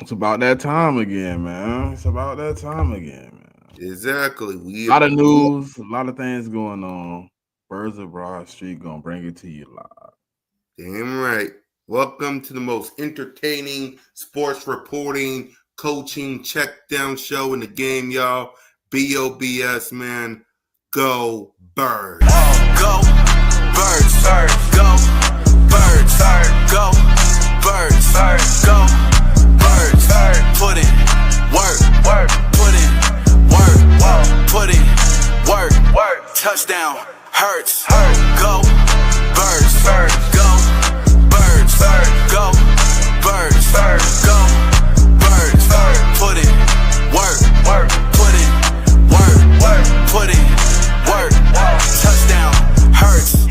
It's about that time again, man. It's about that time again, man. Exactly. A lot of news, a lot of things going on. Birds of Broad Street gonna bring it to you live. Damn right. Welcome to the most entertaining sports reporting, coaching, check down show in the game, y'all. B.O.B.S, man. Go Birds. Go Birds. Go Birds. Go Birds. Go Birds. Put in work. Put in work. Put in work. Touchdown. Hurts. Go Birds. Go Birds. Go Birds. Go Birds. Put in work. Put in work. Put in work. Touchdown. Hurts.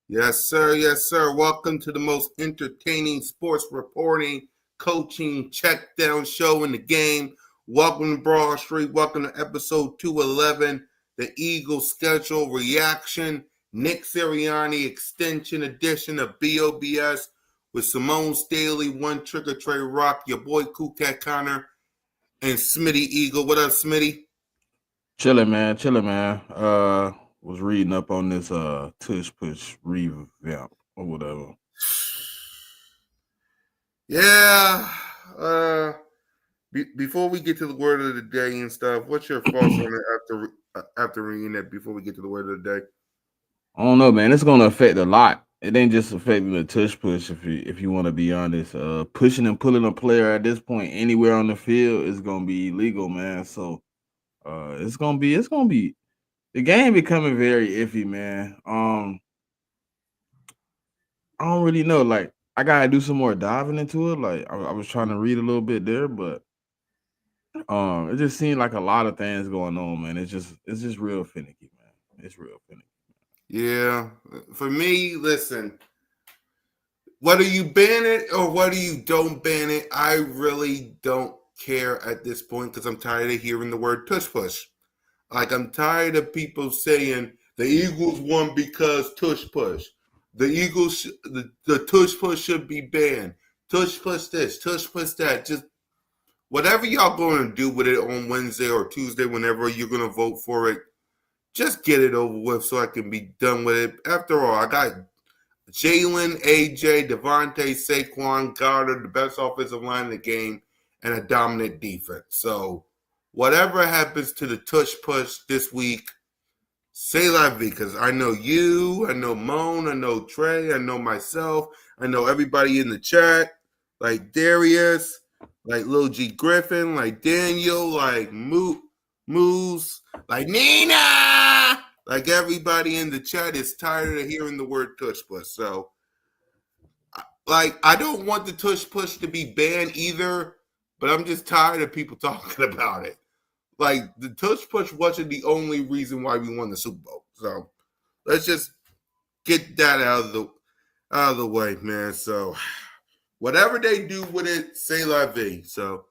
Yes, sir. Yes, sir. Welcome to the most entertaining sports reporting, coaching, check down show in the game. Welcome to Broad Street. Welcome to episode 211, the Eagles schedule reaction, Nick Sirianni extension edition of B.O.B.S. with Simone Staley, One Trigger Trey Rock, your boy Kukat Connor, and Smitty Eagle. What up, Smitty? Chilling, man. Chilling, man. Was reading up on this tush push revamp or whatever. Yeah. Before we get to the word of the day and stuff, what's your thoughts on it after reading that? Before we get to the word of the day, I don't know, man. It's gonna affect a lot. It ain't just affecting the tush push. If you want to be honest, pushing and pulling a player at this point anywhere on the field is gonna be illegal, man. So it's gonna be the game becoming very iffy, man. I don't really know. Like I gotta do some more diving into it. Like I was trying to read a little bit there, but it just seemed like a lot of things going on, man. It's just real finicky, man. It's real finicky. yeah. For me, listen, whether you ban it or whether you don't ban it, I really don't care at this point because I'm tired of hearing the word tush push. Like I'm tired of people saying the Eagles won because tush push. The Eagles, the tush push should be banned. Tush push this, tush push that. Just whatever y'all going to do with it on Wednesday or Tuesday, whenever you're going to vote for it, just get it over with so I can be done with it. After all, I got Jalen, AJ, Devontae, Saquon, Goddard, the best offensive line in the game, and a dominant defense. So whatever happens to the tush push this week, say la vie, because I know you, I know Moan, I know Trey, I know myself, I know everybody in the chat, like Darius, like Lil G Griffin, like Daniel, like Moose, like Nina, like everybody in the chat is tired of hearing the word tush push. So, like, I don't want the tush push to be banned either, but I'm just tired of people talking about it. Like the tush push wasn't the only reason why we won the Super Bowl. So let's just get that out of the way, man. So Whatever they do with it, say la vie. So,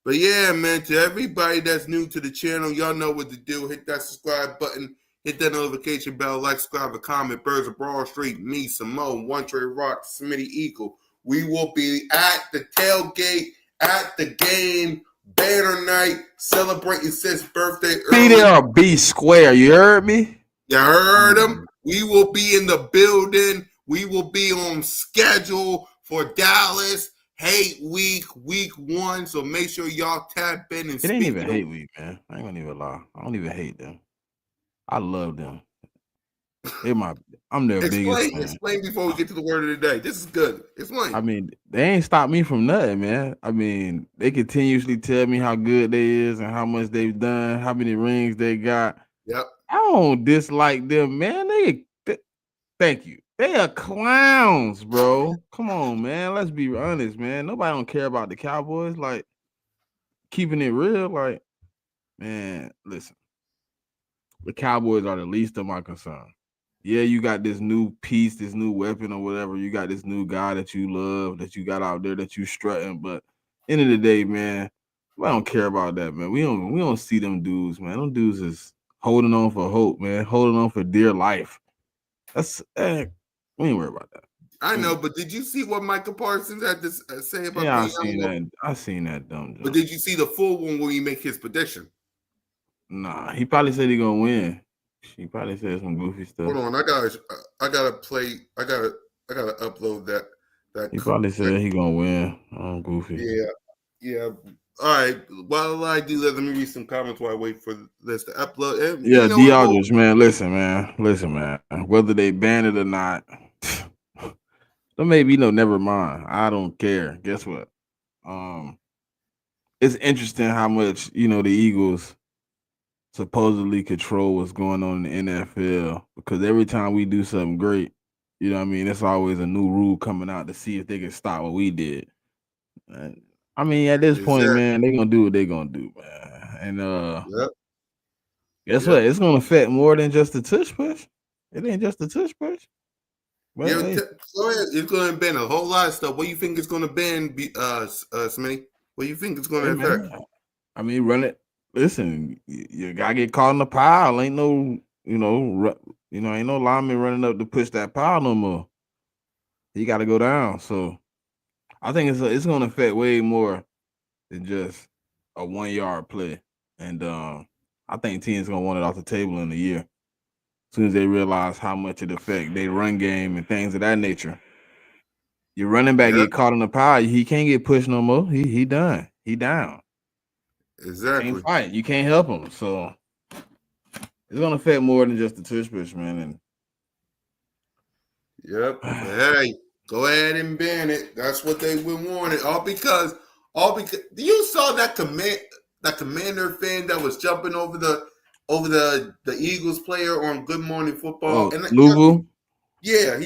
but yeah, man, to everybody that's new to the channel, y'all know what to do. Hit that subscribe button, hit that notification bell, like, subscribe, a comment. Birds of Broad Street, me, Simone, One Trey Rock, Smitty Eagle. We will be at the tailgate, at the game, banner night, celebrating Sid's birthday Be early. there or be square. You heard me? You heard him? We will be in the building. We will be on schedule for Dallas Hate Week 1. So make sure y'all tap in and It ain't speak. even hate week, man. I ain't gonna even lie. I don't even hate them. I love them. I'm their biggest fan. Explain before we get to the word of the day. This is good. Explain. I mean, they ain't stopped me from nothing, man. I mean, they continuously tell me how good they is and how much they've done, how many rings they got. Yep. I don't dislike them, man. Thank you. They are clowns, bro. Come on, man. Let's be honest, man. Nobody don't care about the Cowboys. Like, keeping it real, like, man, listen. The Cowboys are the least of my concern. Yeah, you got this new piece, this new weapon or whatever. You got this new guy that you love, that you got out there that you strutting. But end of the day, man, I don't care about that, man. We don't see them dudes, man. Them dudes is holding on for hope, man. Holding on for dear life. That's we ain't worry about that. I know, but did you see what Michael Parsons had to say about? Yeah, I seen that dumb joke. But did you see the full one where he make his prediction? Nah, he probably said he gonna win. She probably said some goofy stuff. Hold on, I gotta upload that. He probably said he gonna win. I'm goofy. Yeah. All right. While I do that, let me read some comments while I wait for this to upload. And, yeah, D Aldridge, man. Listen, man. Whether they ban it or not, don't maybe never mind. I don't care. Guess what? It's interesting how much the Eagles supposedly control what's going on in the NFL, because every time we do something great, it's always a new rule coming out to see if they can stop what we did. I mean, at this point, man, they're gonna do what they're gonna do, man. And guess what? It's gonna affect more than just the tush push. It ain't just the tush push. But it's gonna ban a whole lot of stuff. What do you think it's gonna ban, Smitty? What do you think it's gonna affect? Man, I mean, run it. Listen, you gotta get caught in the pile. Ain't no, ain't no lineman running up to push that pile no more. He got to go down. So I think it's gonna affect way more than just a 1 yard play. And I think teams gonna want it off the table in a year, as soon as they realize how much it affect their run game and things of that nature. Your running back get caught in the pile, he can't get pushed no more. He done. He down. Exactly. Can't fight. You can't help him. So it's gonna affect more than just the tush push, man. And hey, go ahead and ban it. That's what they would want it. All because you saw that Commander fan that was jumping over the Eagles player on Good Morning Football. And Louisville? Yeah,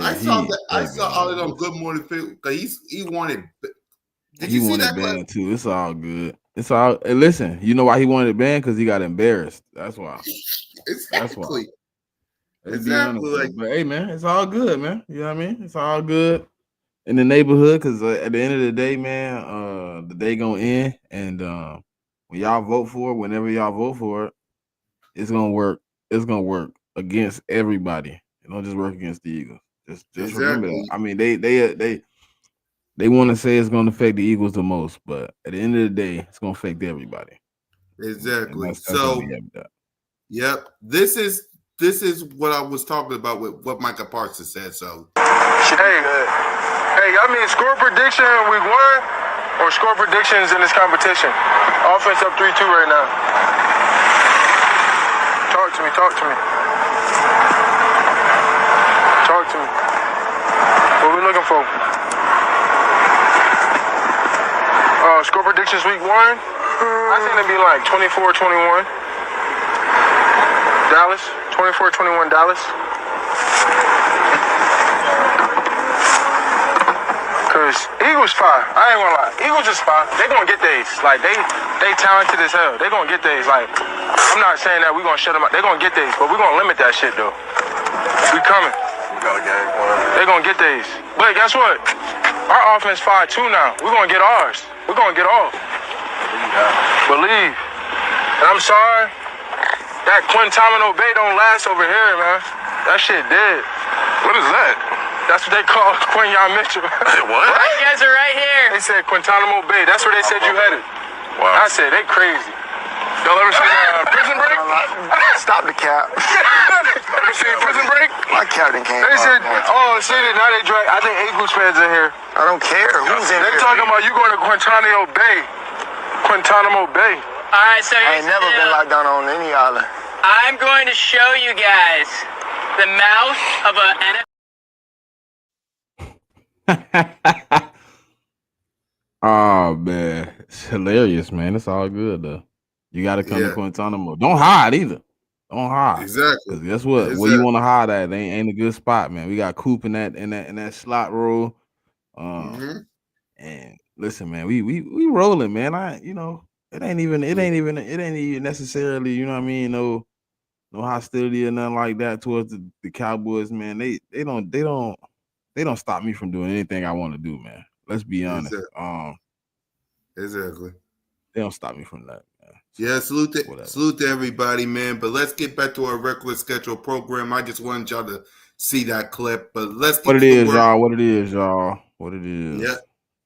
I saw all of them on Good Morning Football because he wanted. Did you see that banned too? It's all good. It's all. And listen, you know why he wanted it banned? Because he got embarrassed. That's why. Exactly. That's why. Exactly. But hey, man, it's all good, man. You know what I mean? It's all good in the neighborhood, because at the end of the day, man, the day gonna end, and when y'all vote for it, whenever y'all vote for it, it's gonna work. It's gonna work against everybody. It don't just work against the Eagles. Just remember that. I mean, they want to say it's going to affect the Eagles the most, but at the end of the day, it's going to affect everybody. Exactly. That's so, yep. This is what I was talking about with what Michael Parsons said. So, hey, y'all mean score prediction week 1 or score predictions in this competition? Offense up 3-2 right now. Talk to me. What we looking for? Score predictions week 1. I think it'd be like 24-21. Dallas. 24-21 Dallas. Cause Eagles fire. I ain't gonna lie. Eagles just fire. They gonna get theirs. Like they talented as hell. They gonna get theirs. Like, I'm not saying that we gonna shut them out. They gonna get theirs, but we gonna limit that shit though. We coming. They gonna get theirs. But guess what? Our offense fire too now. We're gonna get ours. We're gonna get off. Believe. And I'm sorry, that Quintamino Bay don't last over here, man. That shit dead. What is that? That's what they call Quinyon Mitchell. What? You guys are right here. They said Quintanamo Bay. That's where they said you headed. Wow. I said, they crazy. Y'all ever seen Prison Break? Stop the cap. Ever seen Prison Break? My captain came. They said, oh, see, now they drag. I think Eagles fans in here. I don't care who's in They here. talking about you going to Guantanamo Bay. Guantanamo Bay. All right, so I here's ain't never the been deal. locked down on any island. I'm going to show you guys the mouth of a NFL. Oh man, it's hilarious, man. It's all good though. You got to come Yeah. to Guantanamo. Don't hide either. Don't hide. Exactly. Cause guess what? Where Exactly. you want to hide at? Ain't a good spot, man. We got Coop in that slot roll. Mhm. And listen, man, we rolling, man. It ain't even necessarily, you know what I mean, no hostility or nothing like that towards the Cowboys, man. They don't stop me from doing anything I want to do, man. Let's be honest. Exactly. They don't stop me from that, man. Yeah, salute Whatever. to everybody, man. But let's get back to our regular schedule program. I just wanted y'all to see that clip. But let's get What it to the is, word. y'all. What it is, y'all. What it is. Yeah.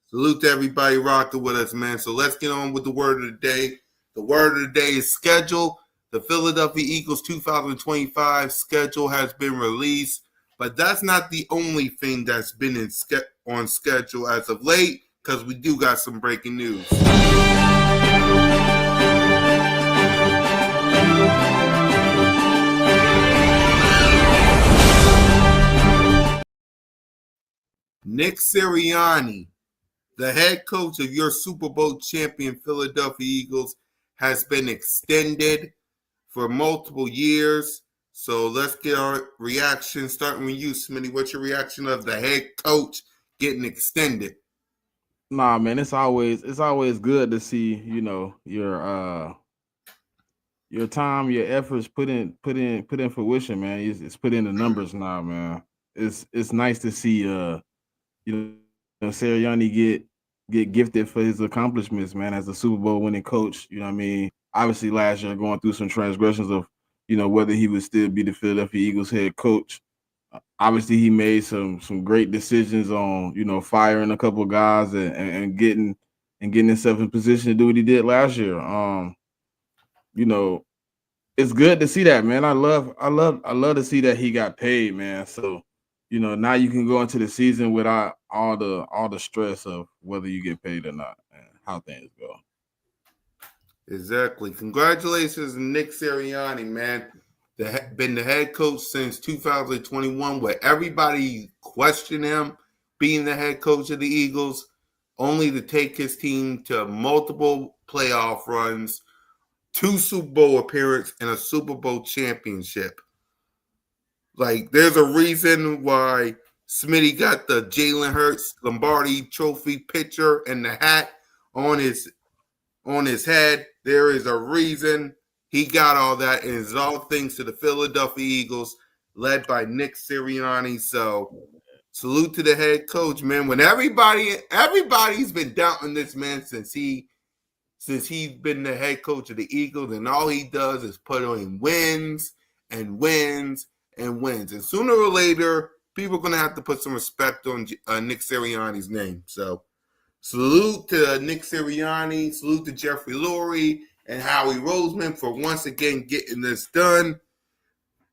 Salute to everybody rocking with us, man. So let's get on with the word of the day. The word of the day is schedule. The Philadelphia Eagles 2025 schedule has been released, but that's not the only thing that's been on schedule as of late, because we do got some breaking news. Nick Sirianni, the head coach of your Super Bowl champion Philadelphia Eagles, has been extended for multiple years. So let's get our reaction, starting with you, Smitty. What's your reaction of the head coach getting extended? Nah, man, it's always good to see, your time, your efforts put in fruition, man. It's put in the numbers now, man. It's nice to see Sirianni get gifted for his accomplishments, man, as a Super Bowl winning coach. You know what I mean? Obviously last year going through some transgressions of, whether he would still be the Philadelphia Eagles head coach. Obviously he made some great decisions on, firing a couple of guys and getting himself in position to do what he did last year. It's good to see that, man. I love to see that he got paid, man. So, now you can go into the season without all the stress of whether you get paid or not, and how things go. Exactly. Congratulations, Nick Sirianni, man. Been the head coach since 2021, where everybody questioned him being the head coach of the Eagles, only to take his team to multiple playoff runs, 2 Super Bowl appearances, and a Super Bowl championship. Like, there's a reason why Smitty got the Jalen Hurts Lombardi Trophy picture and the hat on his head. There is a reason he got all that, and it's all thanks to the Philadelphia Eagles, led by Nick Sirianni. So, salute to the head coach, man. When everybody's been doubting this man since he's been the head coach of the Eagles, and all he does is put on wins and wins and wins. And sooner or later, people are going to have to put some respect on Nick Sirianni's name. So, salute to Nick Sirianni, salute to Jeffrey Lurie and Howie Roseman for once again getting this done.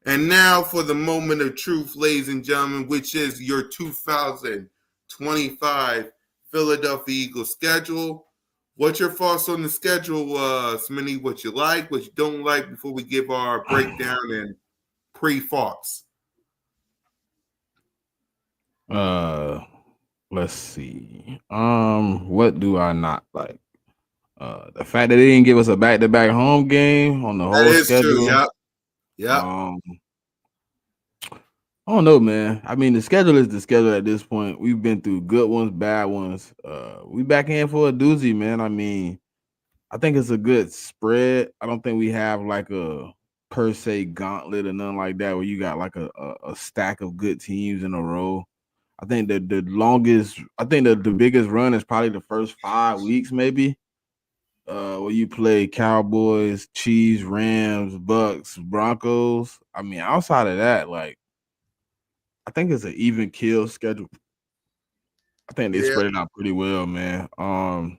And now for the moment of truth, ladies and gentlemen, which is your 2025 Philadelphia Eagles schedule. What's your thoughts on the schedule, Smitty? What you like, what you don't like, before we give our breakdown and pre-thoughts? Let's see. What do I not like? The fact that they didn't give us a back-to-back home game on the whole That is schedule. true. Yep. I don't know, man. I mean, the schedule is the schedule at this point. We've been through good ones, bad ones. We back in for a doozy, man. I mean, I think it's a good spread. I don't think we have like a per se gauntlet or nothing like that where you got like a stack of good teams in a row. I think the longest, I think the biggest run is probably the first 5 weeks, maybe. Where you play Cowboys, Chiefs, Rams, Bucks, Broncos. I mean, outside of that, like I think it's an even kill schedule. I think they Yeah, spread it out pretty well, man. I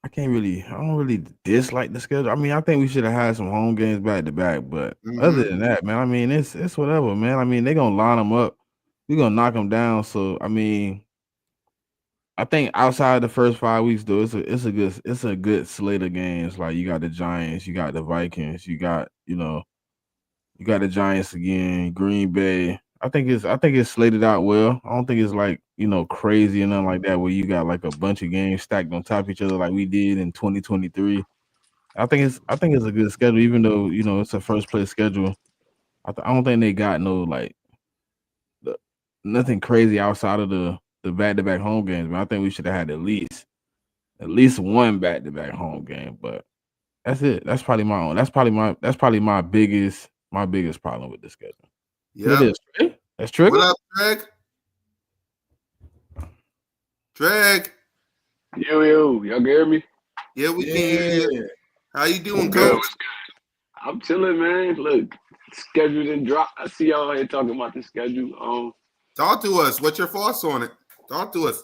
don't really dislike the schedule. I mean, I think we should have had some home games back to back, but other mm-hmm. than that, man, I mean, it's whatever, man. I mean, they gonna line them up. We gonna knock them down. So I mean, I think outside the first 5 weeks, though, it's a good slate of games. Like you got the Giants, you got the Vikings, you got the Giants again, Green Bay. I think it's slated out well. I don't think it's like crazy and nothing like that where you got like a bunch of games stacked on top of each other like we did in 2023. I think it's a good schedule, even though it's a first place schedule. I don't think they got no like the, nothing crazy outside of the back to back home games. But I think we should have had at least one back to back home game. But that's it. That's probably my own. That's probably my biggest problem with the schedule. Who that Yep. is? Trey? That's What Trigger? up, Greg? Greg. Yo, y'all can hear me? Yeah, we can hear you. Yeah. How you doing, What's good? Coach? What's good? I'm chilling, man. Look, schedule didn't drop. I see y'all here talking about the schedule. Talk to us. What's your thoughts on it? Talk to us.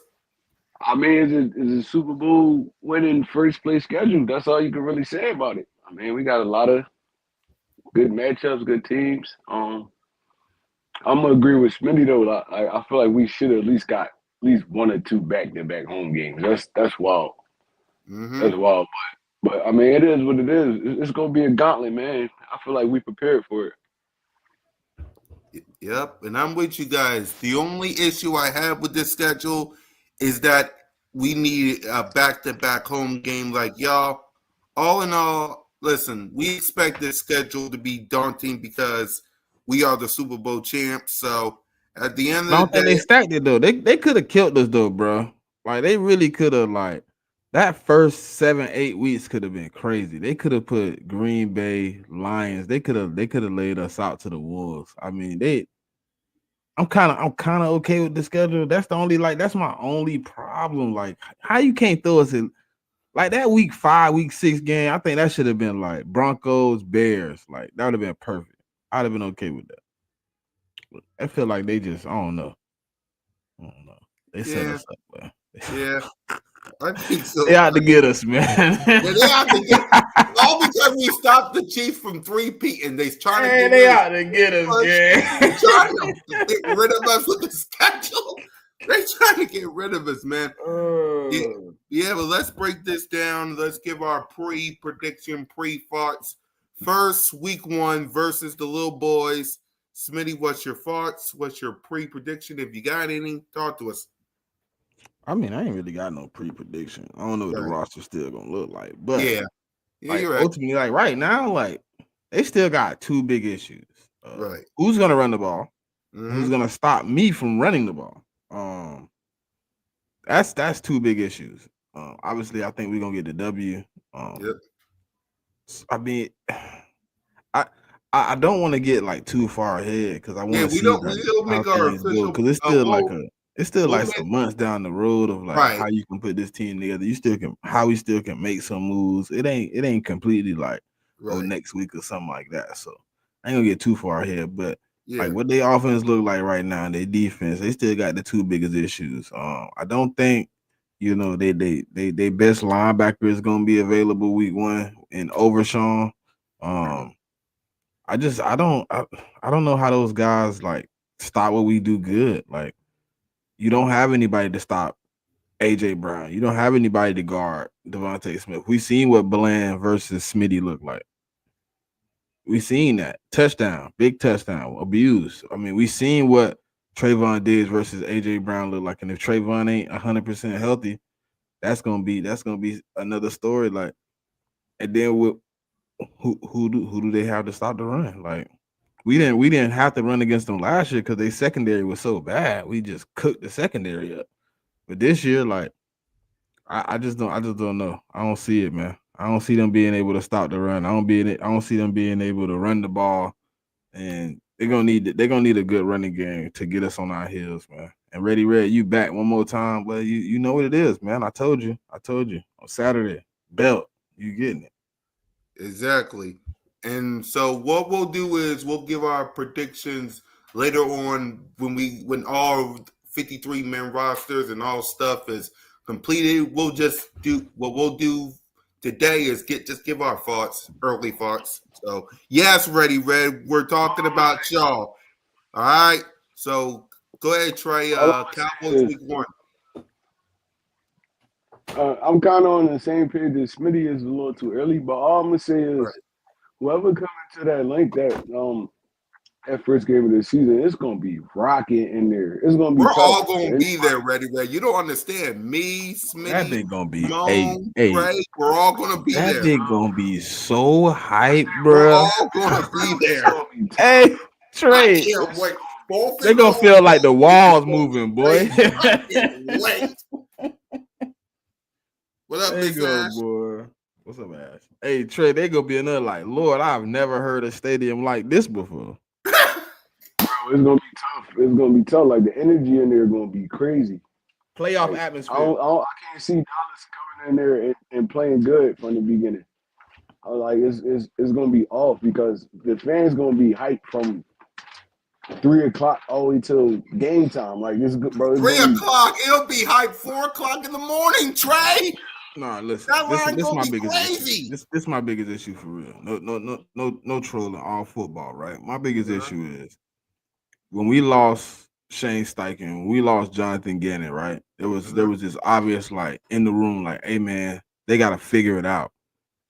I mean, it's a Super Bowl winning first place schedule. That's all you can really say about it. I mean, we got a lot of good matchups, good teams. I'm gonna agree with Smitty though. I feel like we should have at least got at least one or two back-to-back home games. That's wild. Mm-hmm. That's wild. But I mean, it is what it is. It's gonna be a gauntlet, man. I feel like we prepared for it. Yep, and I'm with you guys. The only issue I have with this schedule is that we need a back-to-back home game. Like y'all, all in all, listen, we expect this schedule to be daunting because we are the Super Bowl champs. So at the end I of the don't think they day, stacked it though. They could have killed us though, bro. Like they really could have like that first 7 8 weeks could have been crazy. They could have put Green Bay Lions. They could have laid us out to the wolves. I mean, I'm kind of okay with the schedule. That's the only that's my only problem. Like how you can't throw us in like that week 5, week 6 game. I think that should have been like Broncos, Bears. Like that would have been perfect. I'd have been okay with that. I feel like they just I don't know. They set yeah, us up, man. yeah, I think so. They out to get us, man. Yeah, they have to get all because we stopped the Chiefs from three-peating. They're trying to Man, get they rid of out to get us, us. man. They're trying to get rid of us with the schedule. They're trying to get rid of us, man. Yeah, but let's break this down. Let's give our pre-prediction, pre-thoughts. First, week 1 versus the little boys. Smitty, what's your thoughts? What's your pre-prediction? If you got any, talk to us. I mean, I ain't really got no pre-prediction. I don't know what the Right. roster's still gonna look like, but Yeah, like you're right. ultimately, like right now, like they still got two big issues. Right. Who's gonna run the ball? Mhm. Who's gonna stop me from running the ball? That's two big issues. Obviously, I think we're gonna get the W. Yep. I mean, I don't want to get like too far ahead because I want Yeah, to we see don't. like We don't how make our things go official. because it's still we'll like make- some months down the road of like Right. how you can put this team together. We still can make some moves. It ain't completely like Right. next week or something like that. So I ain't gonna get too far ahead, but Yeah. like what their offense look like right now, and their defense, they still got the two biggest issues. I don't think they best linebacker is gonna be available week 1 in Overshawn. I don't know how those guys like stop what we do good. Like you don't have anybody to stop AJ Brown. You don't have anybody to guard Devontae Smith. We seen what Bland versus Smitty looked like. We seen that touchdown, big touchdown, abuse. I mean, we seen what Trayvon Diggs versus AJ Brown look like. And if Trayvon ain't 100% healthy, that's gonna be another story. Like, and then with who do they have to stop the run? Like, we didn't have to run against them last year because their secondary was so bad. We just cooked the secondary up. But this year, like, I just don't know. I don't see it, man. I don't see them being able to stop the run. I don't see them being able to run the ball and they're gonna need a good running game to get us on our heels, man. And Ready Red, you back one more time, but you know what it is, man. I told you on Saturday, belt, you getting it. Exactly. And so what we'll do is we'll give our predictions later on when all 53 men rosters and all stuff is completed. We'll just do what we'll do today is give our early thoughts. So yes, Ready Red, we're talking about y'all. All right. So go ahead, Trey. All I'm gonna Cowboys say week one. is, I'm kind of on the same page as Smitty is a little too early, but all I'm gonna say Right. is whoever coming to that link that first game of the season, it's gonna be rocking in there. It's gonna be We're tough. all gonna be there, Ready Red. You don't understand. Me, That Smitty, big gonna be Moan, hey, Trey, we're all gonna be that there. big gonna be so hype, We're bruh. all gonna be It's there. gonna be tough. Hey, I Trey, can't wait. Both they in gonna home, feel like the both walls is gonna be moving, boy. crazy. I can't wait. What up, They Miss go, Ash? boy. What's up, Ash? Hey, Trey, they gonna be another like, Lord, I've never heard a stadium like this before. Bro, it's gonna be tough. It's gonna be tough. Like the energy in there gonna be crazy. Playoff Like atmosphere. I can't see Dallas coming in there and playing good from the beginning. Like it's gonna be off because the fans gonna be hyped from 3 o'clock all the way till game time. Like this, bro. It's 3 gonna be o'clock. It'll be hype 4 o'clock in the morning, Trey. Nah, listen, That line this gonna my be biggest issue. crazy. This my biggest issue for real. No trolling all football, right? My biggest issue is when we lost Shane Steichen, when we lost Jonathan Gannon, right? There was this obvious like in the room, like, hey man, they gotta figure it out.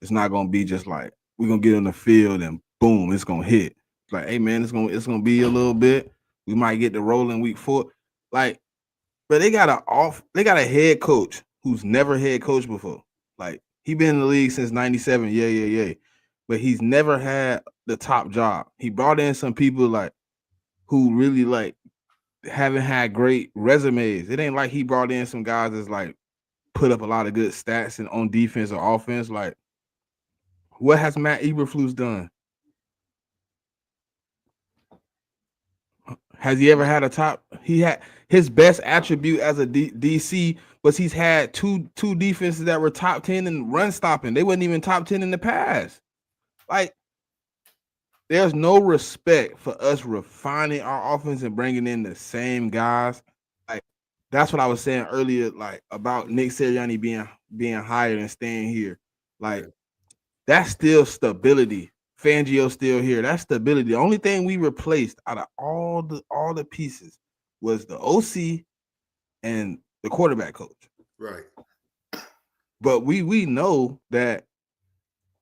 It's not gonna be just like we're gonna get on the field and boom, it's gonna hit. It's like, hey man, it's gonna be a little bit. We might get the roll in week 4. Like, but they got a head coach who's never head coached before. Like he been in the league since '97, yeah. But he's never had the top job. He brought in some people like who really like haven't had great resumes. It ain't like he brought in some guys that's like put up a lot of good stats and on defense or offense. Like, what has Matt Eberflus done? Has he ever had a top? He had his best attribute as a DC was he's had two defenses that were top 10 in run stopping. They wasn't even top 10 in the past. Like, there's no respect for us refining our offense and bringing in the same guys. Like, that's what I was saying earlier, like about Nick Sirianni being hired and staying here. Like, that's still stability. Fangio's still here. That's stability. The only thing we replaced out of all the pieces was the OC and the quarterback coach. Right. But we know that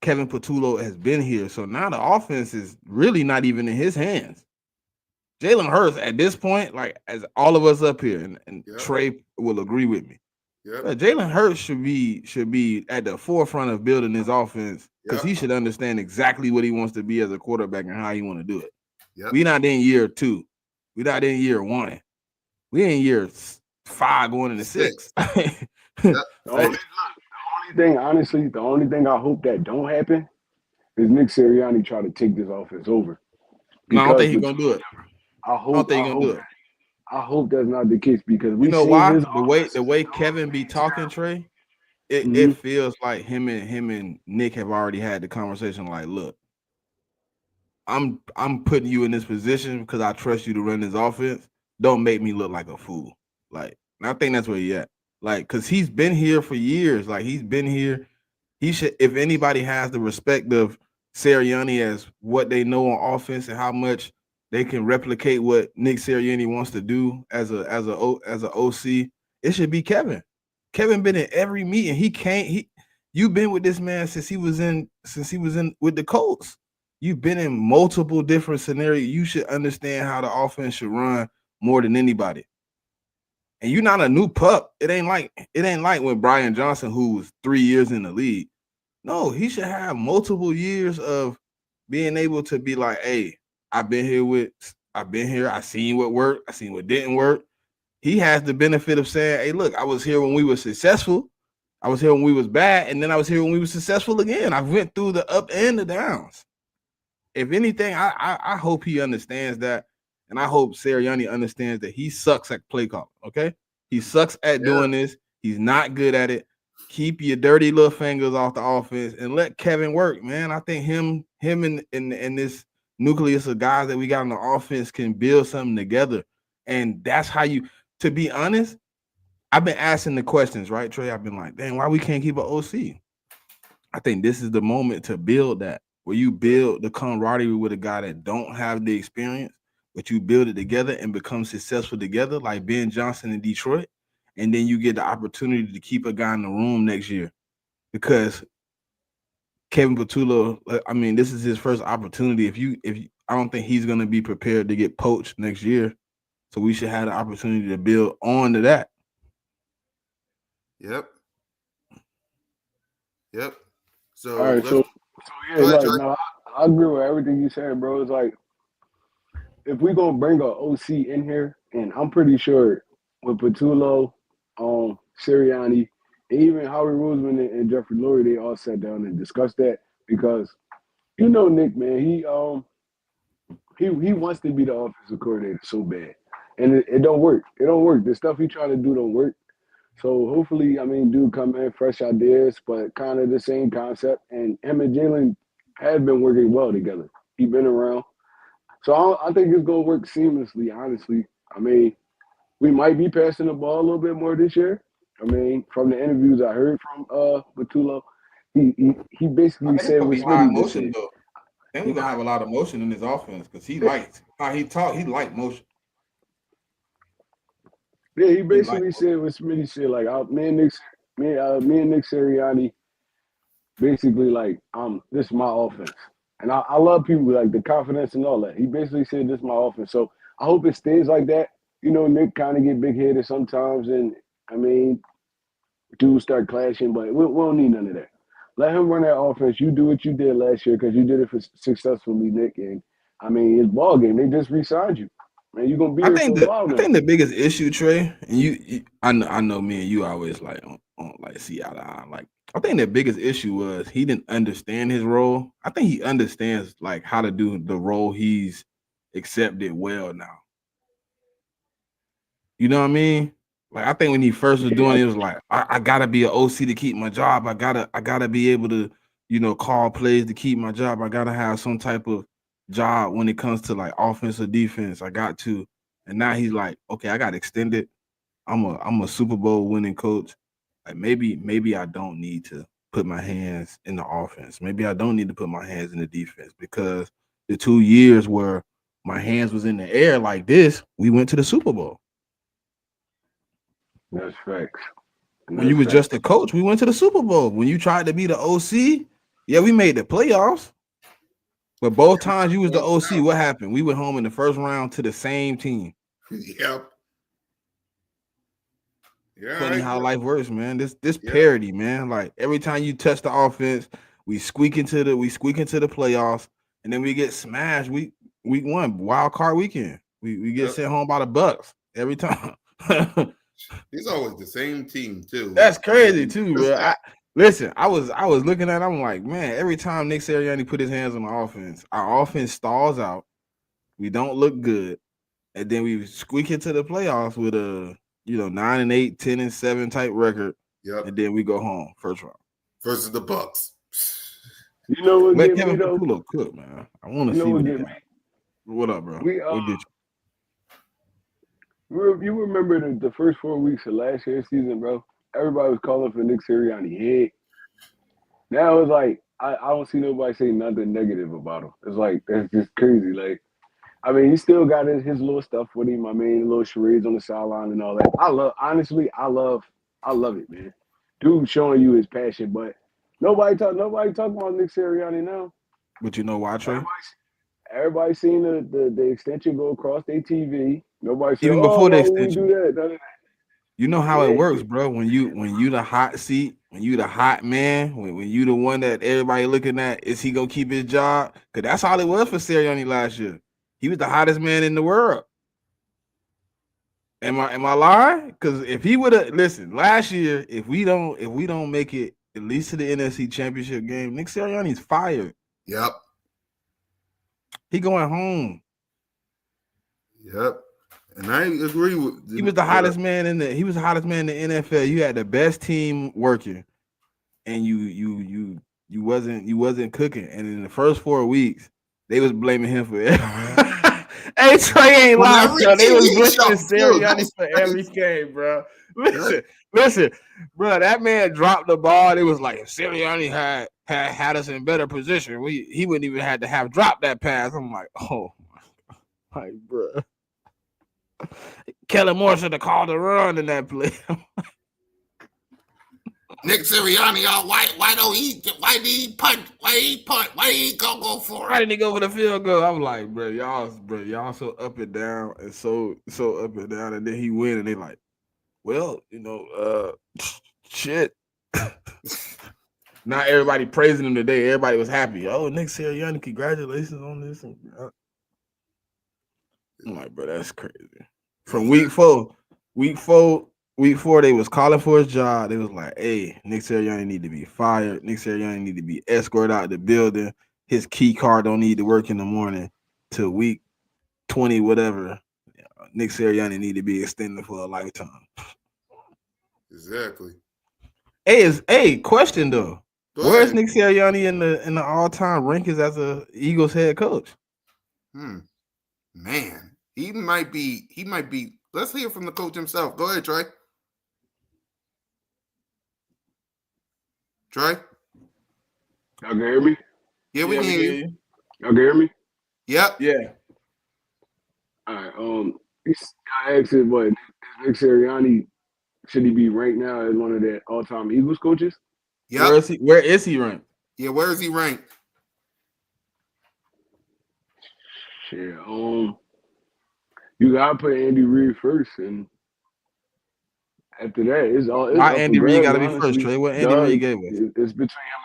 Kevin Patullo has been here. So now the offense is really not even in his hands. Jalen Hurts at this point, like as all of us up here, and Trey will agree with me. But Jalen Hurts should be at the forefront of building his offense because he should understand exactly what he wants to be as a quarterback and how he want to do it. We not in year 2. We not in year 1. We in year 5 going into 6. The only thing, honestly, the only thing I hope that don't happen is Nick Sirianni try to take this offense over. No, I don't think he's gonna do it. I hope that's not the case because we know seen why? his The way Kevin be talking, Trey, it feels like him and Nick have already had the conversation. Like, look, I'm putting you in this position because I trust you to run this offense. Don't make me look like a fool. Like, and I think that's where he at. Like, because he's been here for years. Like, he's been here. He should, if anybody has the respect of Sirianni as what they know on offense and how much they can replicate what Nick Sirianni wants to do as a OC, it should be Kevin. Kevin been in every meeting. You've been with this man since he was in with the Colts. You've been in multiple different scenarios. You should understand how the offense should run more than anybody. And you're not a new pup. It ain't like when Brian Johnson, who was 3 years in the league. No, he should have multiple years of being able to be like, hey, I've been here. I seen what worked. I seen what didn't work. He has the benefit of saying, hey, look, I was here when we were successful. I was here when we was bad. And then I was here when we were successful again. I went through the up and the downs. if anything, I hope he understands that, and I hope Sirianni understands that he sucks at play call. Okay, he sucks at doing this. He's not good at it. Keep your dirty little fingers off the offense and let Kevin work, man. I think him and this nucleus of guys that we got on the offense can build something together, and that's how you. To be honest, I've been asking the questions, right, Trey? I've been like, dang, why we can't keep an OC? I think this is the moment to build that, where you build the camaraderie with a guy that don't have the experience, but you build it together and become successful together, like Ben Johnson in Detroit, and then you get the opportunity to keep a guy in the room next year because Kevin Patullo, I mean, this is his first opportunity. I don't think he's going to be prepared to get poached next year, so we should have the opportunity to build on to that. Yep. So All right, let's so yeah, go ahead, like Trey. no, I agree with everything you said, bro. It's like if we gonna bring a OC in here, and I'm pretty sure with Patullo, Sirianni, and even Howie Roseman and Jeffrey Lurie, they all sat down and discussed that because Nick, man, he wants to be the offensive coordinator so bad, and it don't work. It don't work. The stuff he trying to do don't work. So hopefully, I mean, dude come in fresh ideas, but kind of the same concept. And him and Jalen have been working well together. He been around. So I think it's gonna work seamlessly. Honestly, I mean, we might be passing the ball a little bit more this year. I mean, from the interviews I heard from Batullo, he I basically think it's said gonna what be high Smitty just motion said. though. I think we're gonna have a lot of motion in his offense because he likes how he talk. He like motion. Yeah, he He like basically motion. said what Smitty said. Like, me and Nick Sirianni, basically like, this is my offense, and I love people like the confidence and all that. He basically said this is my offense, so I hope it stays like that. Nick kind of get big headed sometimes, and I mean, dudes start clashing, but we don't need none of that. Let him run that offense. You do what you did last year because you did it successfully, Nick. And I mean, it's ball game. They just re-signed you, man. You're gonna be here for a while I now. think the biggest issue, Trey, and I know me and you always like on like see eye to eye. Like I think the biggest issue was he didn't understand his role. I think he understands like how to do the role he's accepted well now. You know what I mean? Like I think when he first was doing it, it was like I gotta be an OC to keep my job. I gotta be able to, call plays to keep my job. I gotta have some type of job when it comes to like offense or defense. I got to. And now he's like, okay, I got extended. I'm a Super Bowl winning coach. Like maybe I don't need to put my hands in the offense. Maybe I don't need to put my hands in the defense because the 2 years where my hands was in the air like this, we went to the Super Bowl. That's facts. When you was just a coach, we went to the Super Bowl. When you tried to be the OC, yeah, we made the playoffs. But both times you was the OC, what happened? We went home in the first round to the same team. Yep. Yeah. Funny how life works, man. This parity, man. Like every time you touch the offense, we squeak into the playoffs, and then we get smashed. Week 1, wild card weekend. We get sent home by the Bucks every time. He's always the same team too. That's crazy too, bro. Listen, I was looking at it, I'm like, man, every time Nick Sirianni put his hands on the offense, our offense stalls out. We don't look good. And then we squeak into the playoffs with a 9-8, 10-7 type record. Yep. And then we go home first round. Versus the Bucks. You know what Let get Kevin me though? Patullo cook, man. I want to You know see what what he get got. me? What up, bro? What get You remember the first 4 weeks of last year's season, bro? Everybody was calling for Nick Sirianni head. Now it's like I don't see nobody saying nothing negative about him. It's like that's just crazy. Like, I mean, he still got his little stuff with him. I mean, little charades on the sideline and all that. I love it, man. Dude showing you his passion, but nobody talking about Nick Sirianni now. But you know why, Trey? Everybody seen the extension go across their TV. Nobody said, Even "Oh, before the why would we extension. do that?" None of that. You know how it Yeah. works, bro. When you the hot seat, when you the hot man, when you the one that everybody looking at, is he gonna keep his job? Because that's all it was for Sirianni last year. He was the hottest man in the world. Am I lying? Because if he would have last year, if we don't make it at least to the NFC Championship game, Nick Sirianni's fired. Yep. He going home. Yep. And I agree with He was the hottest man in the NFL. You had the best team working, and you wasn't cooking. And in the first 4 weeks, they was blaming him for everything. Hey, Trey ain't Well, lying, every bro. They was TV show, blaming too. That Sirianni was for every crazy. game, bro. Listen, bro. That man dropped the ball. It was like if Sirianni had us in better position, he wouldn't even have to have dropped that pass. I'm like, oh my, bro. Kellen Moore should have called a run in that play. Nick Sirianni, why did he punt? Why did he go for Why it? didn't he go for the field goal? I'm like, bro, y'all so up and down and so up and down, and then he win, and they like, well, shit. Not everybody praising him today. Everybody was happy. Oh, Nick Sirianni, congratulations on this. I'm like, bro, that's crazy. From week four, they was calling for his job. They was like, hey, Nick Sirianni need to be fired. Nick Sirianni need to be escorted out the building. His key card don't need to work in the morning till week 20, whatever. Nick Sirianni need to be extended for a lifetime. Exactly. Hey, question though. Go Where's ahead. Nick Sirianni in the all-time rankings as a Eagles head coach? Man, he might be. Let's hear from the coach himself. Go ahead, Trey. Trey? Y'all can hear me? Yeah, we can hear you. Y'all can hear me? Yep. Yeah. All right. I asked it, but Nick Sirianni, should he be ranked now as one of the all-time Eagles coaches? Yep. Where is he ranked? Yeah, where is he ranked? Shit. You gotta put Andy Reid first, and after that, it's Why up Andy for Reid grabs. got to be Honestly, first, Trey? What Andy Reid gave us? It's between him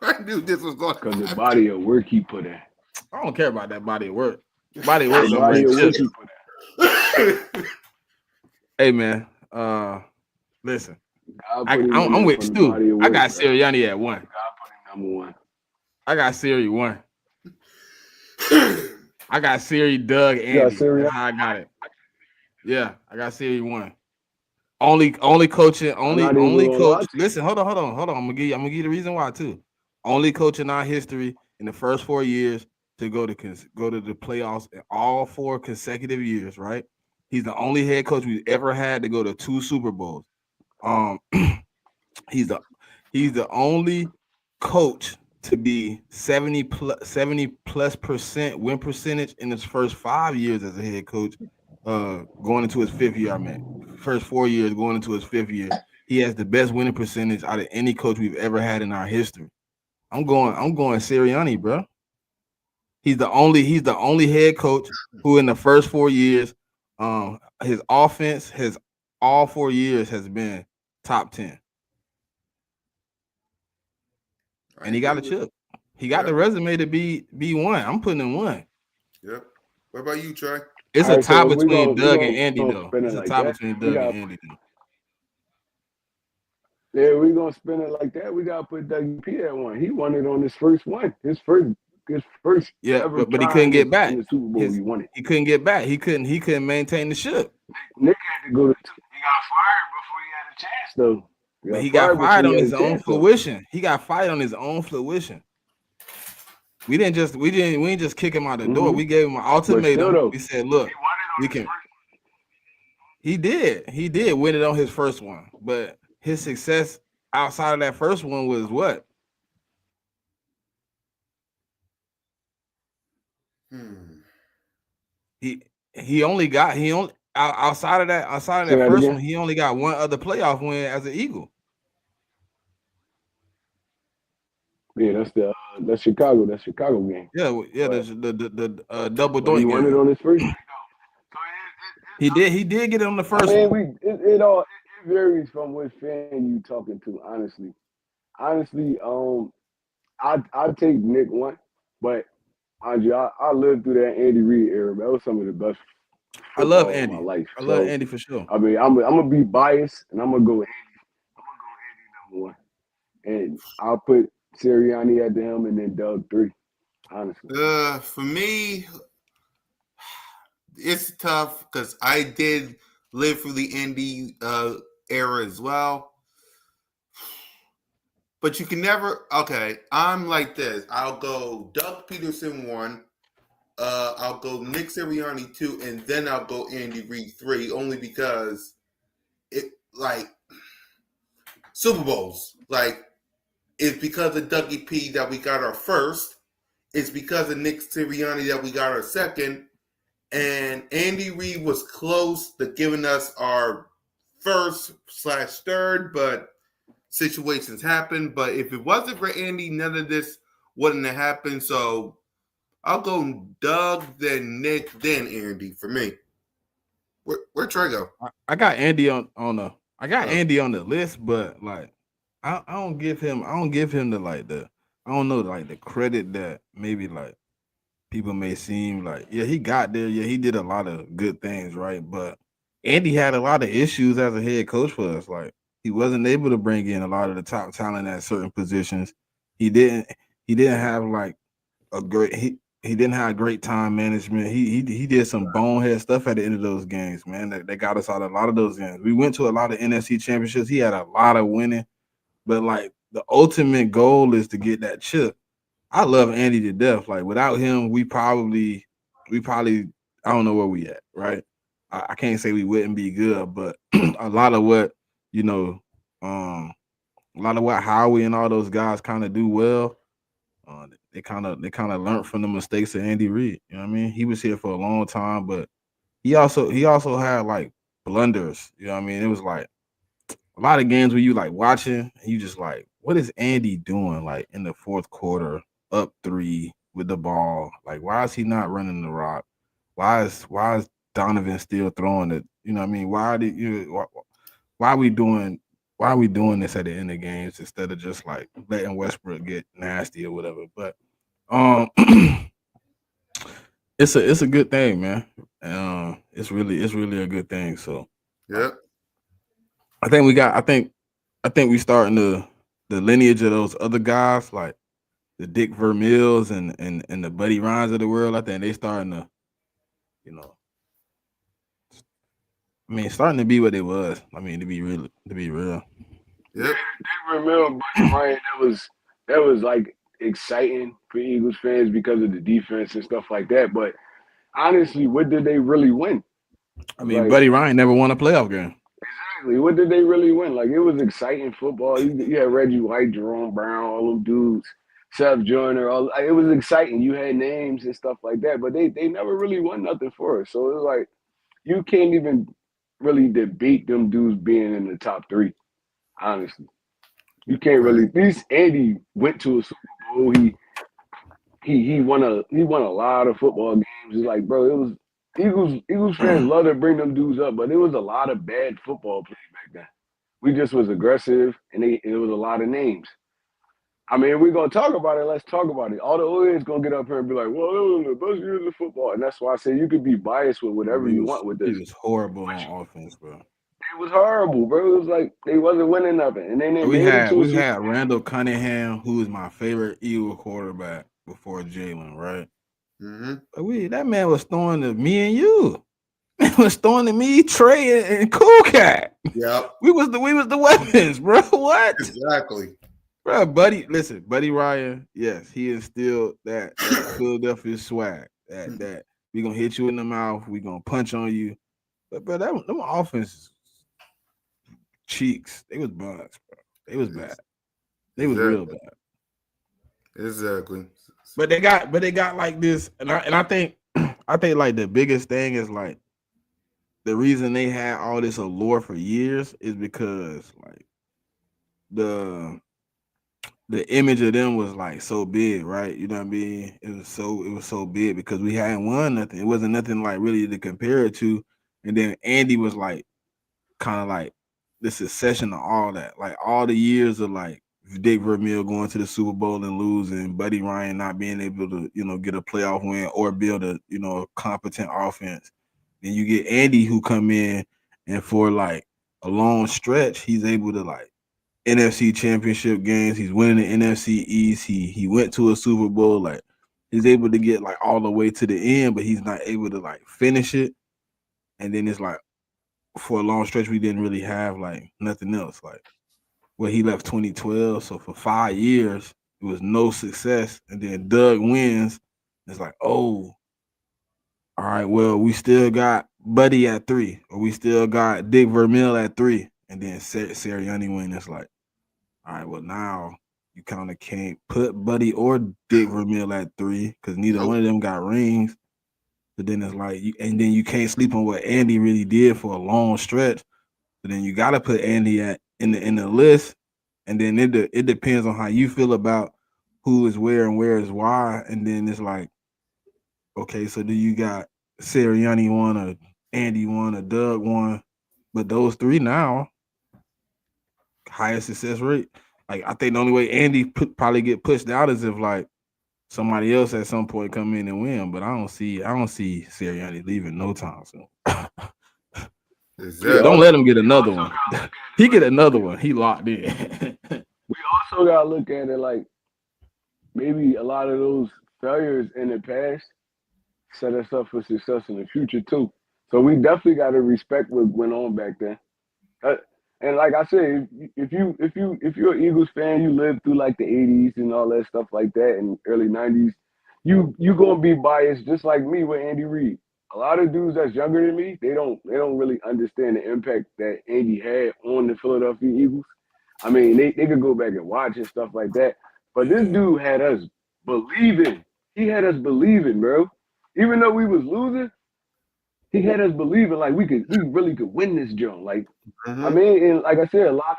I knew this was going to because the body of work he put in. I don't care about that body of work. Body of work The don't body bring of work shit. he put in. Hey man, listen, God put him in I'm there with from the Stu. body of I work, got bro. Sirianni at 1. God put him number 1. I got Siri 1. I got Siri, Doug, Andy. That's how I got it. Yeah, I got Siri 1. Only coaching, I'm not even gonna lie coach. to you. Listen, hold on. I'm gonna give you the reason why too. Only coach in our history in the first 4 years to go to the playoffs in all 4 consecutive years. Right? He's the only head coach we've ever had to go to 2 Super Bowls. He's the only coach to be 70 plus percent win percentage in his first 5 years as a head coach. Going into his 5th year, I mean, first 4 years going into his 5th year, he has the best winning percentage out of any coach we've ever had in our history. I'm going Sirianni, bro. He's the only head coach who in the first 4 years, his offense has all 4 years has been top 10. And he got a chip. He got the resume to be 1. I'm putting him 1. Yep. What about you, Trey? It's a tie between Doug and Andy, gonna though. spin It's it a like tie that. between Doug and Andy, though. Yeah, we're gonna spin it like that. We gotta put WP at 1. He won it on his first one. His first Yeah, ever but he try couldn't get back. in the Super Bowl. He won it. He couldn't get back. He couldn't maintain the ship. Nick had to go to. He got fired before he had a chance, though. But he got fired on his own fruition. He got fired on his own fruition. We didn't just kick him out the door. We gave him an ultimatum. Still, we said, look, we can. He did win it on his first one, but his success outside of that first one was what? He only outside of that first one, he only got one other playoff win as an Eagle. Yeah, that's Chicago. That's Chicago game. Yeah, the double doink. He won it on his first. He did get it on the first one. It varies from what fan you talking to. Honestly, I take Nick 1, but I lived through that Andy Reid era. That was some of the best. I love Andy. In my life. I love Andy for sure. I mean, I'm gonna be biased, and I'm gonna go Andy. Number 1, and I'll put Sirianni at him, and then Doug 3. honestly. For me, it's tough because I did live through the Andy era as well. But you can never. Okay, I'm like this. I'll go Doug Peterson 1. I'll go Nick Sirianni 2, and then I'll go Andy Reid 3. Only because it like Super Bowls. Like it's because of Dougie P that we got our first. It's because of Nick Sirianni that we got our second. And Andy Reid was close to giving us our first/third, but situations happen. But if it wasn't for Andy, none of this wouldn't have happened. So I'll go Doug, then Nick, then Andy for me. Where'd Trey go? I got Andy on the I got Oh, Andy on the list, but like I don't give him the like the I don't know like the credit that maybe like people may seem like yeah he got there, yeah he did a lot of good things, right? But Andy had a lot of issues as a head coach for us. Like he wasn't able to bring in a lot of the top talent at certain positions. He didn't he didn't have like a great he didn't have great time management. He did some bonehead stuff at the end of those games, man. That got us out of a lot of those games. We went to a lot of NFC championships. He had a lot of winning, but like the ultimate goal is to get that chip. I love Andy to death. Like without him, we probably I don't know where we at, right? I can't say we wouldn't be good, but a lot of what you know, um, a lot of what Howie and all those guys kind of do well they kind of learned from the mistakes of Andy Reid. You know what I mean? He was here for a long time, but he also had like blunders. You know what I mean? It was like a lot of games where you like watching and you just like, what is Andy doing like in the fourth quarter, up 3 with the ball? Like, why is he not running the rock? Why is Donovan still throwing it? You know what I mean? Why are we doing why are we doing this at the end of games instead of just like letting Westbrook get nasty or whatever? But um, it's a good thing, man. It's really a good thing. So yeah, I think we got. I think we starting the lineage of those other guys like the Dick Vermeils and the Buddy Ryans of the world. I think they starting to you know. I mean, starting to be what they was. I mean, to be real. Yeah, yep, they remember Buddy Ryan. That was like exciting for Eagles fans because of the defense and stuff like that. But honestly, what did they really win? I mean, Like, Buddy Ryan never won a playoff game. exactly, what did they really win? Like, it was exciting football. You had Reggie White, Jerome Brown, all them dudes, Seth Joyner. It was exciting. You had names and stuff like that, but they never really won nothing for us. So it was like you can't even really debate them dudes being in the top three. Honestly, you can't really. right. At least Andy went to a Super Bowl. He won a lot of football games. It's like, bro, it was Eagles fans love to bring them dudes up, but it was a lot of bad football play back then. We just was aggressive, and it was a lot of names. I mean, if we're gonna talk about it. Let's talk about it. All the audience gonna get up here and be like, "Well, it was the best years of football," and that's why I say you could be biased with Bro, whatever we you was want with we this. was horrible But on offense, bro. it was horrible, bro. It was like they wasn't winning nothing, and then they We made it had to a we Super had Randall Cunningham, who is my favorite Eagle quarterback before Jalen, right? Mm-hmm. But that man was throwing to me and you. Man was throwing to me, Trey, and Cool Cat. Yep, We was the weapons, bro. What? exactly. Bro, Buddy, listen, Buddy Ryan, yes, he instilled that Philadelphia swag. That we gonna hit you in the mouth, we gonna punch on you. But bro, them offense cheeks, they was buns, bro. They was bad. They was real Exactly. bad. Exactly. But they got like this, and I think I think like the biggest thing is like the reason they had all this allure for years is because like the the image of them was like so big, right? You know what I mean? It was so big because we hadn't won nothing. It wasn't nothing like really to compare it to. And then Andy was like kind of like the succession of all that, like all the years of like Dick Vermeil going to the Super Bowl and losing, Buddy Ryan not being able to, get a playoff win or build a competent offense. Then you get Andy who come in and for like a long stretch, he's able to like NFC championship games. He's winning the NFC East. He went to a Super Bowl. Like he's able to get like all the way to the end, but he's not able to like finish it. And then it's like for a long stretch, we didn't really have like nothing else. Like where he left 2012, so for 5 years it was no success. And then Doug wins. It's like, oh, all right, well, we still got Buddy at 3, or we still got Dick Vermeil at 3, and then Sirianni win. It's like, all right, well, now you kind of can't put Buddy or Dick Vermeil at 3 because neither one of them got rings. But then it's like, and then you can't sleep on what Andy really did for a long stretch. So then you got to put Andy in the list, and then it depends on how you feel about who is where and where is why. And then it's like, okay, so do you got Sirianni one or Andy one or Doug one? But those three now, highest success rate. Like I think the only way Andy probably get pushed out is if like somebody else at some point come in and win. But I don't see Sirianni leaving no time soon. We Don't Exactly. let also him get we another also one. gotta look at He it get like another one. He locked in. we also gotta look at it like maybe a lot of those failures in the past set us up for success in the future too. So we definitely got to respect what went on back then. Uh, and like I said, if you're an Eagles fan, you lived through like the '80s and all that stuff like that, and early '90s. You gonna be biased just like me with Andy Reid. A lot of dudes that's younger than me, they don't really understand the impact that Andy had on the Philadelphia Eagles. I mean, they could go back and watch and stuff like that. But this Yeah. dude had us believing. He had us believing, bro. Even though we was losing, he had us believing like we really could win this joint. Like I Mm-hmm. mean, and like I said, a lot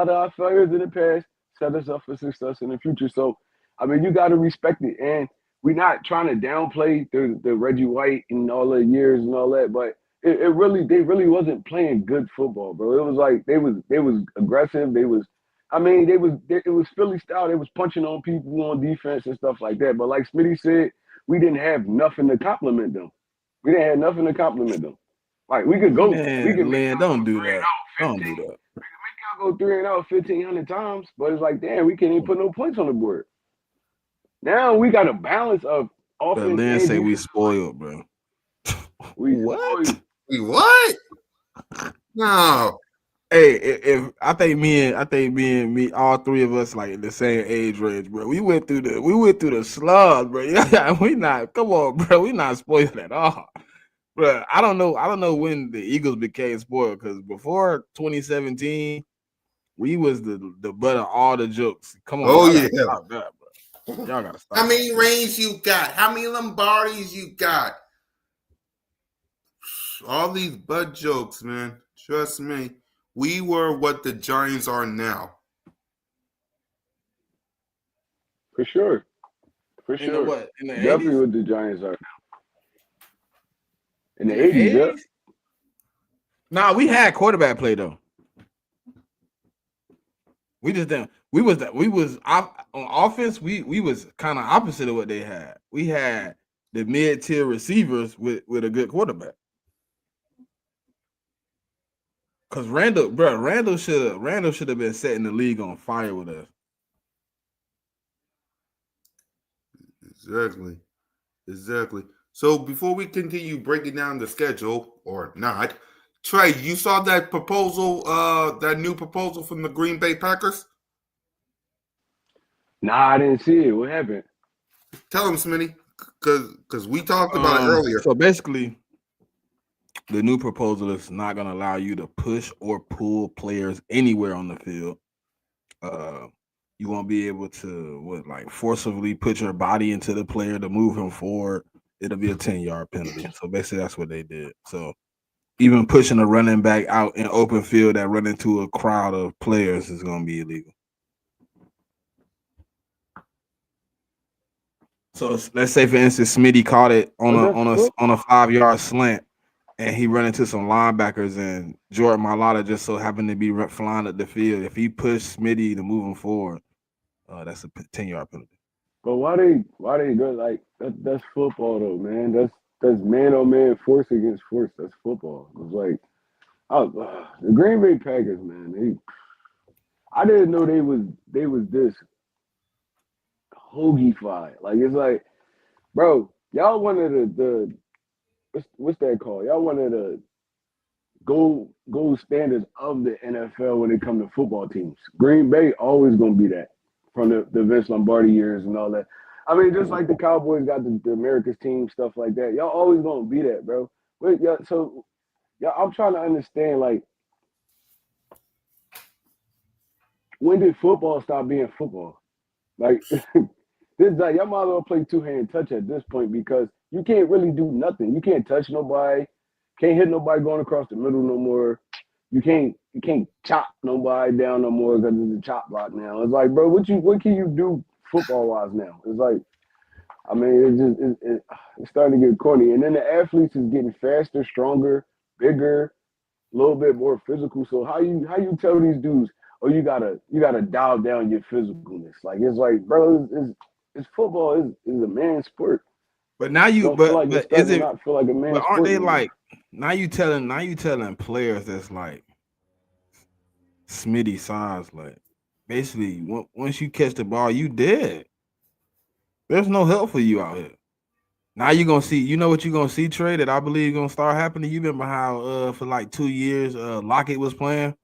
of our failures in the past set us up for success in the future. So, I mean, you got to respect it, and we're not trying to downplay the Reggie White and all the years and all that, but it really they really wasn't playing good football, bro. It was like they was aggressive. I mean, it was Philly style. They was punching on people on defense and stuff like that. But like Smitty said, we didn't have nothing to compliment them. We didn't have nothing to compliment them. Like we could Man, make Lynn, y'all go don't do three and that. out Don't do 15. that. We can make y'all go 3-0 1,500 times, but it's like, damn, we can't even put no points on the board. Now we got a balance of But offense Lynn and say we defense. spoiled, bro. We What? spoiled. Wait, what? No. Hey, if I think me, all three of us like in the same age range, bro. We went through the slug, bro. Yeah, we not come on, bro. We not spoiled at all, bro. I don't know when the Eagles became spoiled because before 2017, we was the butt of all the jokes. Come on, Oh y'all yeah. gotta stop that, bro. Y'all gotta How stop many rings you got? How many Lombardis you got? All these butt jokes, man. Trust me. We were what the Giants are now. For sure. For in the sure. what in the Definitely 80s. what the Giants are. In In the the 80s, yep. 80s. Nah, we had quarterback play though. We just didn't. We was on offense. We was kind of opposite of what they had. We had the mid tier receivers with a good quarterback. Cause Randall should have been setting the league on fire with us. Exactly. Exactly. So before we continue breaking down the schedule or not, Trey, you saw that proposal, that new proposal from the Green Bay Packers? Nah, I didn't see it. What happened? Tell them, Smitty, because we talked about it earlier. So basically, the new proposal is not going to allow you to push or pull players anywhere on the field. Uh, you won't be able to forcibly put your body into the player to move him forward. It'll be a 10-yard penalty. So basically, that's what they did. So even pushing a running back out in open field that run into a crowd of players is going to be illegal. So let's say, for instance, Smitty caught it on But that's a football. 5-yard slant, and he run into some linebackers, and Jordan Mailata just so happened to be flying up the field. If he pushed Smitty to move him forward, that's a 10-yard penalty. But why they go like that's football though, man. That's man on man, force against force. That's football. It's like the Green Bay Packers, man. I didn't know they was this hoagified. Like it's like bro, y'all one of the what's that called? Y'all one of the gold standards of the NFL when it comes to football teams. Green Bay always gonna be that from the Vince Lombardi years and all that. I mean, just like the Cowboys got the America's team stuff like that. Y'all always gonna be that, bro. But yeah, so yeah, I'm trying to understand like when did football stop being football? Like this, like y'all might as well play two hand touch at this point because you can't really do nothing. You can't touch nobody, can't hit nobody going across the middle no more. You can't chop nobody down no more because it's a chop block now. It's like, bro, what can you do football wise now? It's like, I mean, it's starting to get corny. And then the athletes is getting faster, stronger, bigger, a little bit more physical. So how you tell these dudes, oh, you gotta dial down your physicalness? Like it's like, bro, it's football is a man's sport. But now you, Don't feel like it's but is starting to it? not feel like a But man's aren't sport they no more. like now you telling players that's like Smitty size like basically once you catch the ball you dead. There's no help for you out here. Now you're gonna see, you know what you're gonna see, Trey, that I believe gonna start happening. You remember how for like 2 years Lockett was playing?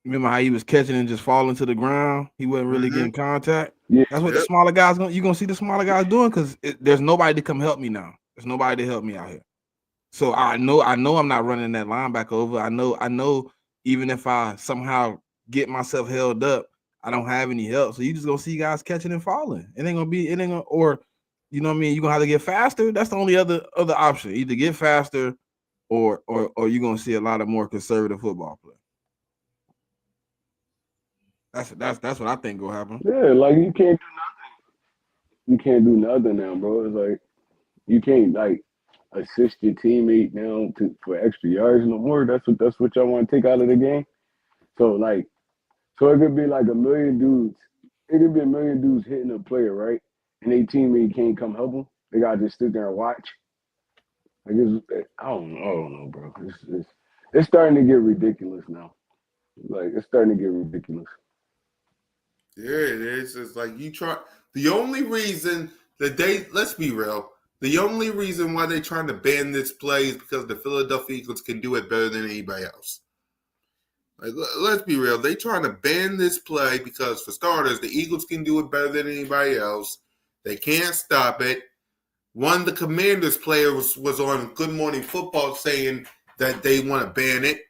Remember how he was catching and just falling to the ground? He wasn't really Mm-hmm. getting contact. Yeah, That's what the Yep. smaller guys gonna you're gonna see the smaller guys doing because there's nobody to come help me now. There's nobody to help me out here. So I know I'm not running that linebacker over. I know even if I somehow get myself held up, I don't have any help. So you just gonna see guys catching and falling. It ain't gonna or you know what I mean, you're gonna have to get faster. That's the only other option. Either get faster or you're gonna see a lot of more conservative football play. That's what I think will happen. yeah, like you can't do nothing now, bro. It's like you can't like assist your teammate now for extra yards no more. That's what y'all want to take out of the game. So like so it could be like a million dudes. It could be a million dudes hitting a player, right? And their teammate can't come help them. They gotta just sit there and watch. Like I don't know, bro. It's starting to get ridiculous now. Like it's starting to get ridiculous. There it is. It's like you try. The only reason that let's be real, the only reason why they're trying to ban this play is because the Philadelphia Eagles can do it better than anybody else. Like, let's be real. They trying to ban this play because, for starters, the Eagles can do it better than anybody else. They can't stop it. One of the Commanders players was on Good Morning Football saying that they want to ban it.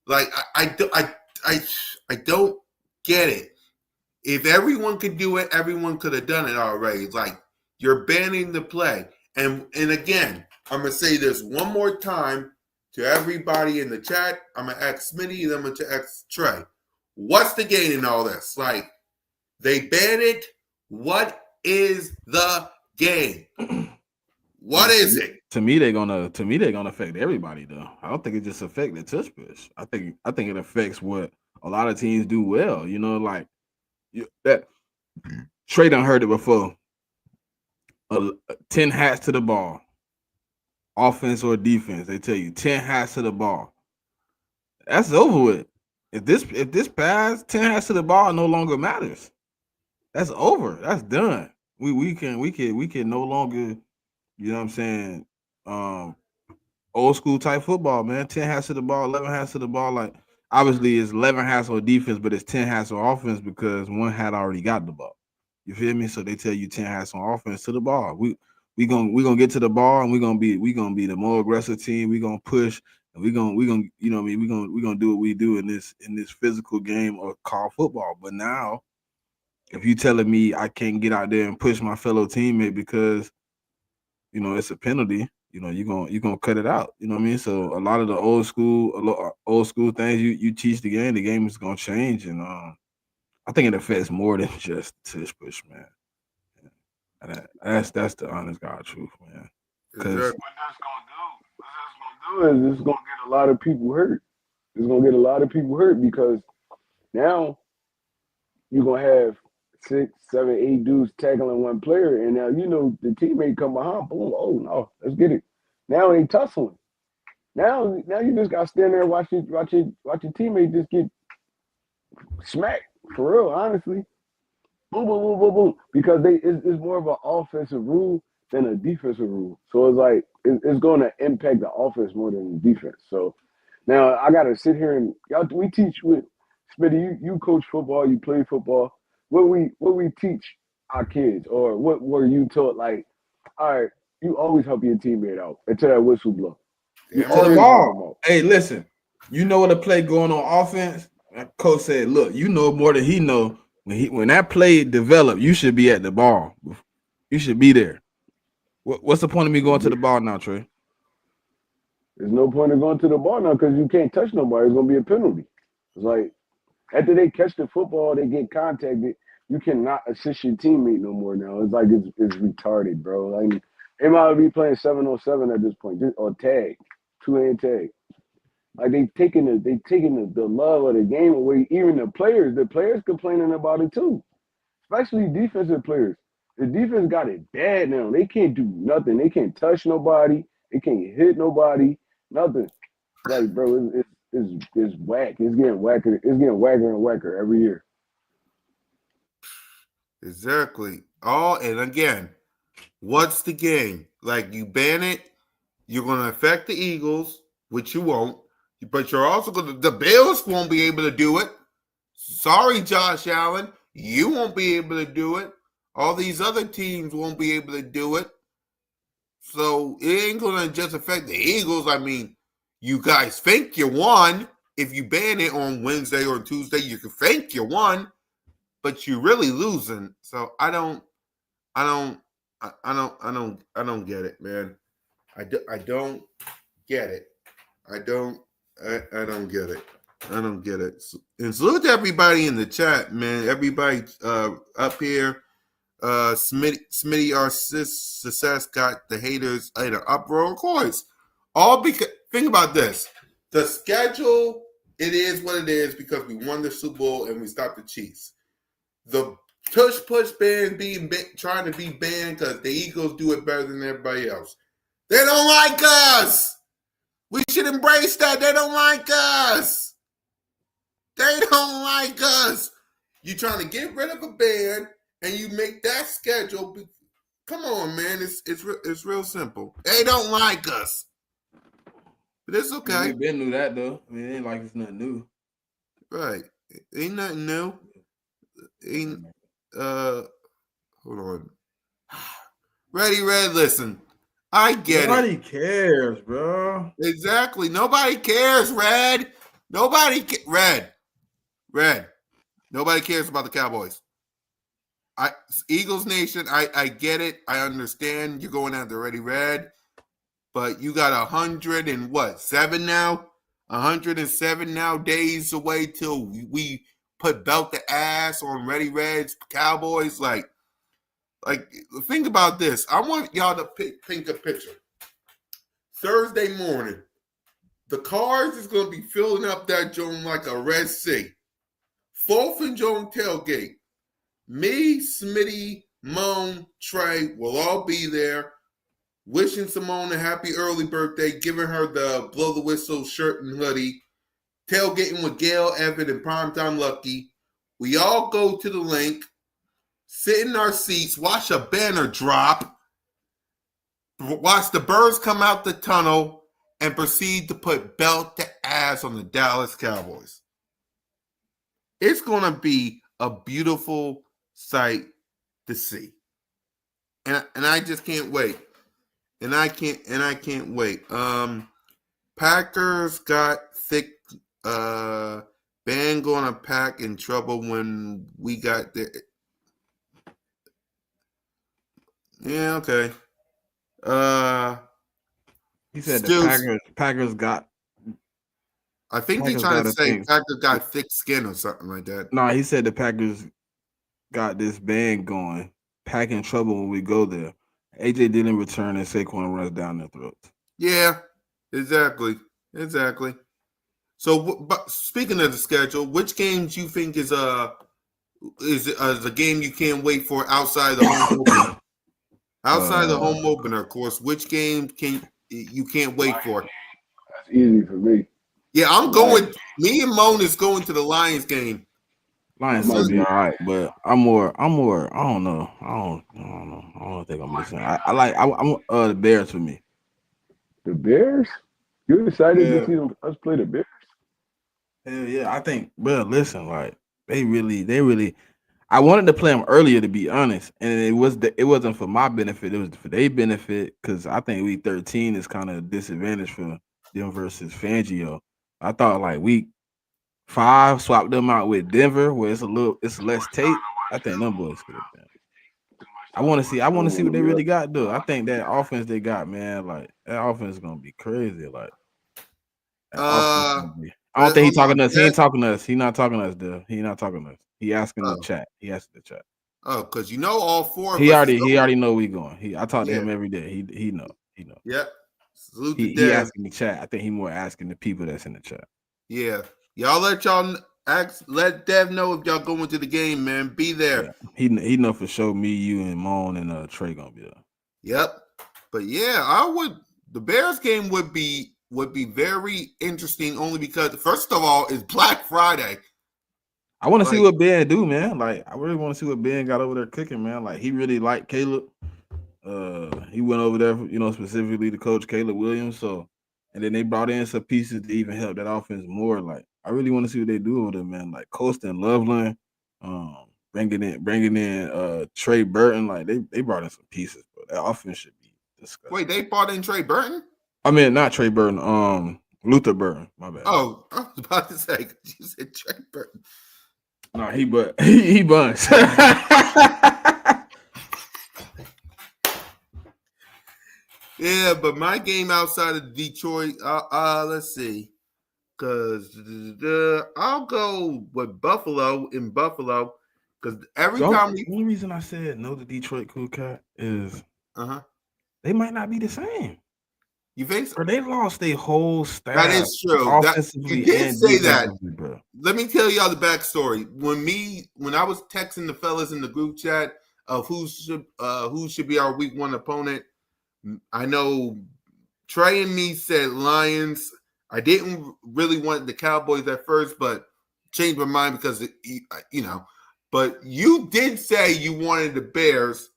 Like I don't get it. If everyone could do it, everyone could have done it already. Like you're banning the play. And again, I'm gonna say this one more time to everybody in the chat. I'm gonna ask Smitty, then I'm gonna ask Trey. What's the gain in all this? Like they ban it. What is the gain? What is it? To me, they're gonna affect everybody though. I don't think it just affect the touch push. I think it affects what a lot of teams do well. You know, like that Trey done heard it before. 10 hats to the ball, offense or defense. They tell you 10 hats to the ball. That's over with. If this pass 10 hats to the ball no longer matters. That's over. That's done. We can no longer, you know what I'm saying, old school type football, man. 10 hats to the ball, 11 hats to the ball. Like obviously it's 11 hats on defense, but it's 10 hats on offense because one hat already got the ball. You feel me? So they tell you 10 hats on offense to the ball. We gonna get to the ball and we gonna be the more aggressive team. We gonna push and we gonna you know what I mean, we gonna do what we do in this physical game or called football. But now if you telling me I can't get out there and push my fellow teammate because it's a penalty. You're gonna cut it out. You know what I mean? So a lot of the old school things you teach the game is gonna change, and I think it affects more than just tush push, man. And that's the honest God truth, man. Because Exactly. What that's gonna do is it's gonna get a lot of people hurt. It's gonna get a lot of people hurt because now you're gonna have 6, 7, 8 dudes tackling one player, and now the teammate come behind, boom, oh no, let's get it. Now they tussling. Now you just gotta stand there and watch your teammate just get smacked for real, honestly. boom, boom, boom, boom, boom, because it's more of an offensive rule than a defensive rule. So it's like it's going to impact the offense more than the defense. So now I got to sit here and y'all. We teach with Smitty. You coach football. You play football. What we teach our kids, or what were you taught? Like, all right, you always help your teammate out until that whistle blow. You Damn To the right. always help them ball. out. Hey, listen. You know what a play going on offense? Coach said, "Look, you know more than he know. When that play develop, you should be at the ball. You should be there. What's the point of me going to the ball now, Trey? There's no point in going to the ball now because you can't touch nobody. It's gonna be a penalty. It's like after they catch the football, they get contacted. You cannot assist your teammate no more now. It's like it's retarded, bro. Like they might be playing 7-on-7 at this point, or tag, 2-hand tag. Like they taking the love of the game away. Even the players complaining about it too, especially defensive players. The defense got it bad now. They can't do nothing. They can't touch nobody. They can't hit nobody. Nothing. Like, bro, it's whack. It's getting whacker. It's getting whacker and whacker every year. Exactly. Oh, and again, what's the game? Like you ban it, you're going to affect the Eagles, which you won't. But you're also going to. The Bills won't be able to do it. Sorry, Josh Allen, you won't be able to do it. All these other teams won't be able to do it. So it ain't going to just affect the Eagles. I mean, you guys think you won. If you ban it on Wednesday or Tuesday, you can think you won, but you're really losing. So I don't get it, man. I don't get it. I don't get it. I don't get it. And salute to everybody in the chat, man. Everybody up here. Smitty, our success got the haters in an uproar. Of course. All because think about this. The schedule, it is what it is because we won the Super Bowl and we stopped the Chiefs. The tush push band trying to be banned because the Eagles do it better than everybody else. They don't like us. We should embrace that. They don't like us. They don't like us. You're trying to get rid of a band and you make that schedule. Come on, man. It's real simple. They don't like us. But it's okay. We've been knew that though. I mean, it ain't like it's nothing new. Right. Ain't nothing new. Ain't hold on. Ready, Red, listen. I get Nobody it. cares, bro. Exactly. Nobody cares, Red. Red. Nobody cares about the Cowboys. Eagles Nation, I get it. I understand you're going after Ready Red, but you got 107 now? 107 now days away till we put belt the ass on Ready Red's Cowboys. Like, think about this. I want y'all to paint a picture. Thursday morning, the cars is going to be filling up that joint like a Red Sea. 4th and Joan tailgate. Me, Smitty, Moan, Trey will all be there. Wishing Simone a happy early birthday, giving her the blow the whistle shirt and hoodie. Tailgating with Gail, Evan, and Primetime Lucky. We all go to the link, sit in our seats, watch a banner drop, watch the birds come out the tunnel, and proceed to put belt to ass on the Dallas Cowboys. It's going to be a beautiful sight to see. And I just can't wait. And I can't wait. Packers got thick band gonna pack in trouble when we got there. Yeah, okay. He said Still, the Packers got. I think they're Packers trying got to a say thing. Packers got thick skin or something like that. No, he said the Packers got this band going, packing trouble when we go there. AJ didn't return and Saquon runs down their throats. Yeah, exactly. So, but speaking of the schedule, which games you think is a game you can't wait for outside of the home opener? Outside of the home opener, of course, which game you can't wait for? That's easy for me. Yeah, I'm going. Me and Moan is going to the Lions game. Lions Might gonna be be all right, but I'm more. I don't know. I don't know if they're gonna be the same. I'm the Bears for me. the Bears. You excited to Yeah, see us play the Bears? hell yeah. I think, bro. Listen, like they really. I wanted to play them earlier, to be honest, and it wasn't for my benefit. It was for their benefit because I think week 13 is kind of a disadvantage for them versus Fangio. I thought like week 5 swap them out with Denver, where it's less tape. I think them boys could have been. I I want to don't see want what to they be really like. got though. I think that offense they got, man, like that offense is gonna be crazy. Like that offense Uh, gonna be. I don't but think he hold talking on. to us. He ain't talking to us. He not talking to us, dude. He not talking to us. He asking the Oh, chat. He asking the chat. because all four of us is He going. already know we going. I talk to Yeah. him every day. He know. He know. Yep. Salute to He Dev. asking the chat. I think he more asking the people that's in the chat. Yeah. Y'all let Dev know if y'all going to the game, man. Be Yeah. there. He know for sure me, you, and Moan and Trey gonna be there. Yep. But yeah, the Bears game would be very interesting only because first of all, it's Black Friday. I want to see Like, what Ben do, man. Like, I really want to see what Ben got over there cooking, man. Like, he really liked Caleb. He went over there, specifically to coach Caleb Williams. So, and then they brought in some pieces to even help that offense more. Like, I really want to see what they do over there, man. Like Colston Loveland, bringing in Trey Burton. Like, they brought in some pieces, but that offense should be disgusting. wait, they brought in Trey Burton? I mean, not Trey Burton. Luther Burton. My bad. Oh, I was about to say you said Trey Burton. No, he buns. Yeah, but my game outside of Detroit, let's see, because I'll go with Buffalo in Buffalo because every time The only reason I said no to Detroit Cool Cat is uh-huh, they might not be the same. you think so? Or they lost their whole That staff is true. That you offensively did and say that. defensively, bro. Let me tell y'all the backstory. When I was texting the fellas in the group chat of who should be our week 1 opponent, I know Trey and me said Lions. I didn't really want the Cowboys at first, but changed my mind because But you did say you wanted the Bears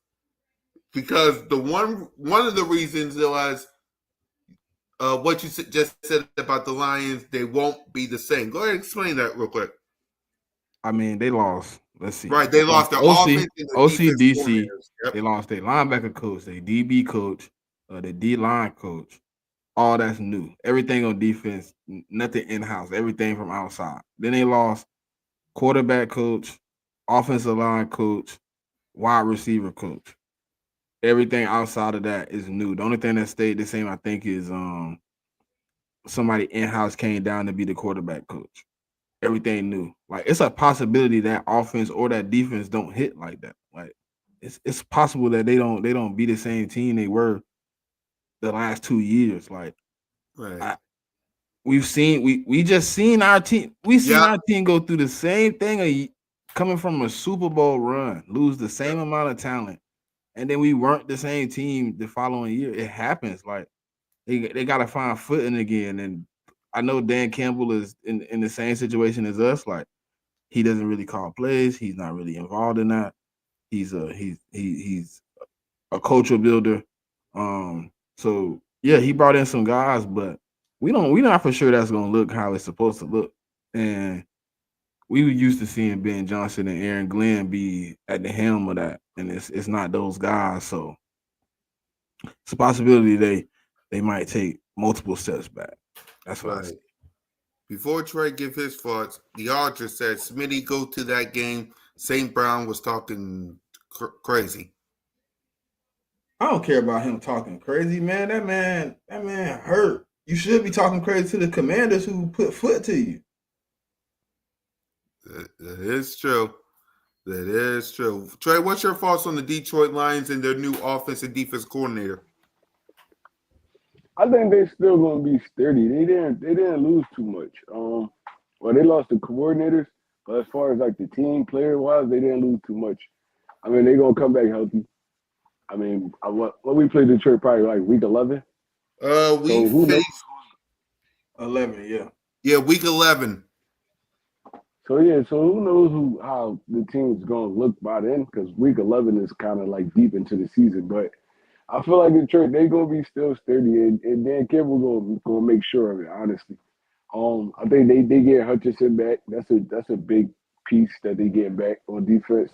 because the one of the reasons was what you just said about the Lions. They won't be the same. Go ahead and explain that real quick. I mean, they lost. Let's see. Right, they lost their OC, offense and their defense OCDC. coordinators. Yep. They lost their linebacker coach, their DB coach, the D line coach. All that's new. Everything on defense, nothing in house. Everything from outside. Then they lost quarterback coach, offensive line coach, wide receiver coach. Everything outside of that is new. The only thing that stayed the same, I think, is somebody in house came down to be the quarterback coach. Everything new. Like it's a possibility that offense or that defense don't hit like that. Like it's possible that they don't be the same team they were the last 2 years. Like Right. we just seen our team. We seen Yep. our team go through the same thing coming from a Super Bowl run, lose the same amount of talent, and then we weren't the same team the following year. It happens. Like they got to find footing again. And I know Dan Campbell is in the same situation as us. Like he doesn't really call plays. He's not really involved in that. He's a culture builder. So yeah, he brought in some guys, but we not for sure that's gonna look how it's supposed to look. And we were used to seeing Ben Johnson and Aaron Glenn be at the helm of that, and it's not those guys. So it's a possibility they might take multiple steps back. That's what I Right. see. Before Trey give his thoughts, the author said Smitty go to that game. St. Brown was talking crazy. I don't care about him talking crazy, man. That man hurt. You should be talking crazy to the commanders who put foot to you. That is true. That is true. Trey, what's your thoughts on the Detroit Lions and their new offense and defense coordinator? I think they still gonna be sturdy. They didn't lose too much. Well, they lost the coordinators, but as far as like the team player wise, they didn't lose too much. I mean, they're gonna come back healthy. I mean, what we played Detroit probably like week 11. We So who knows? faced 11, yeah. week 11. So yeah, so who knows how the team's gonna look by then? Because week 11 is kind of like deep into the season. But I feel like Detroit they gonna be still sturdy, and Dan Campbell gonna make sure of it. Honestly, I think they get Hutchinson back. That's a big piece that they get back on defense.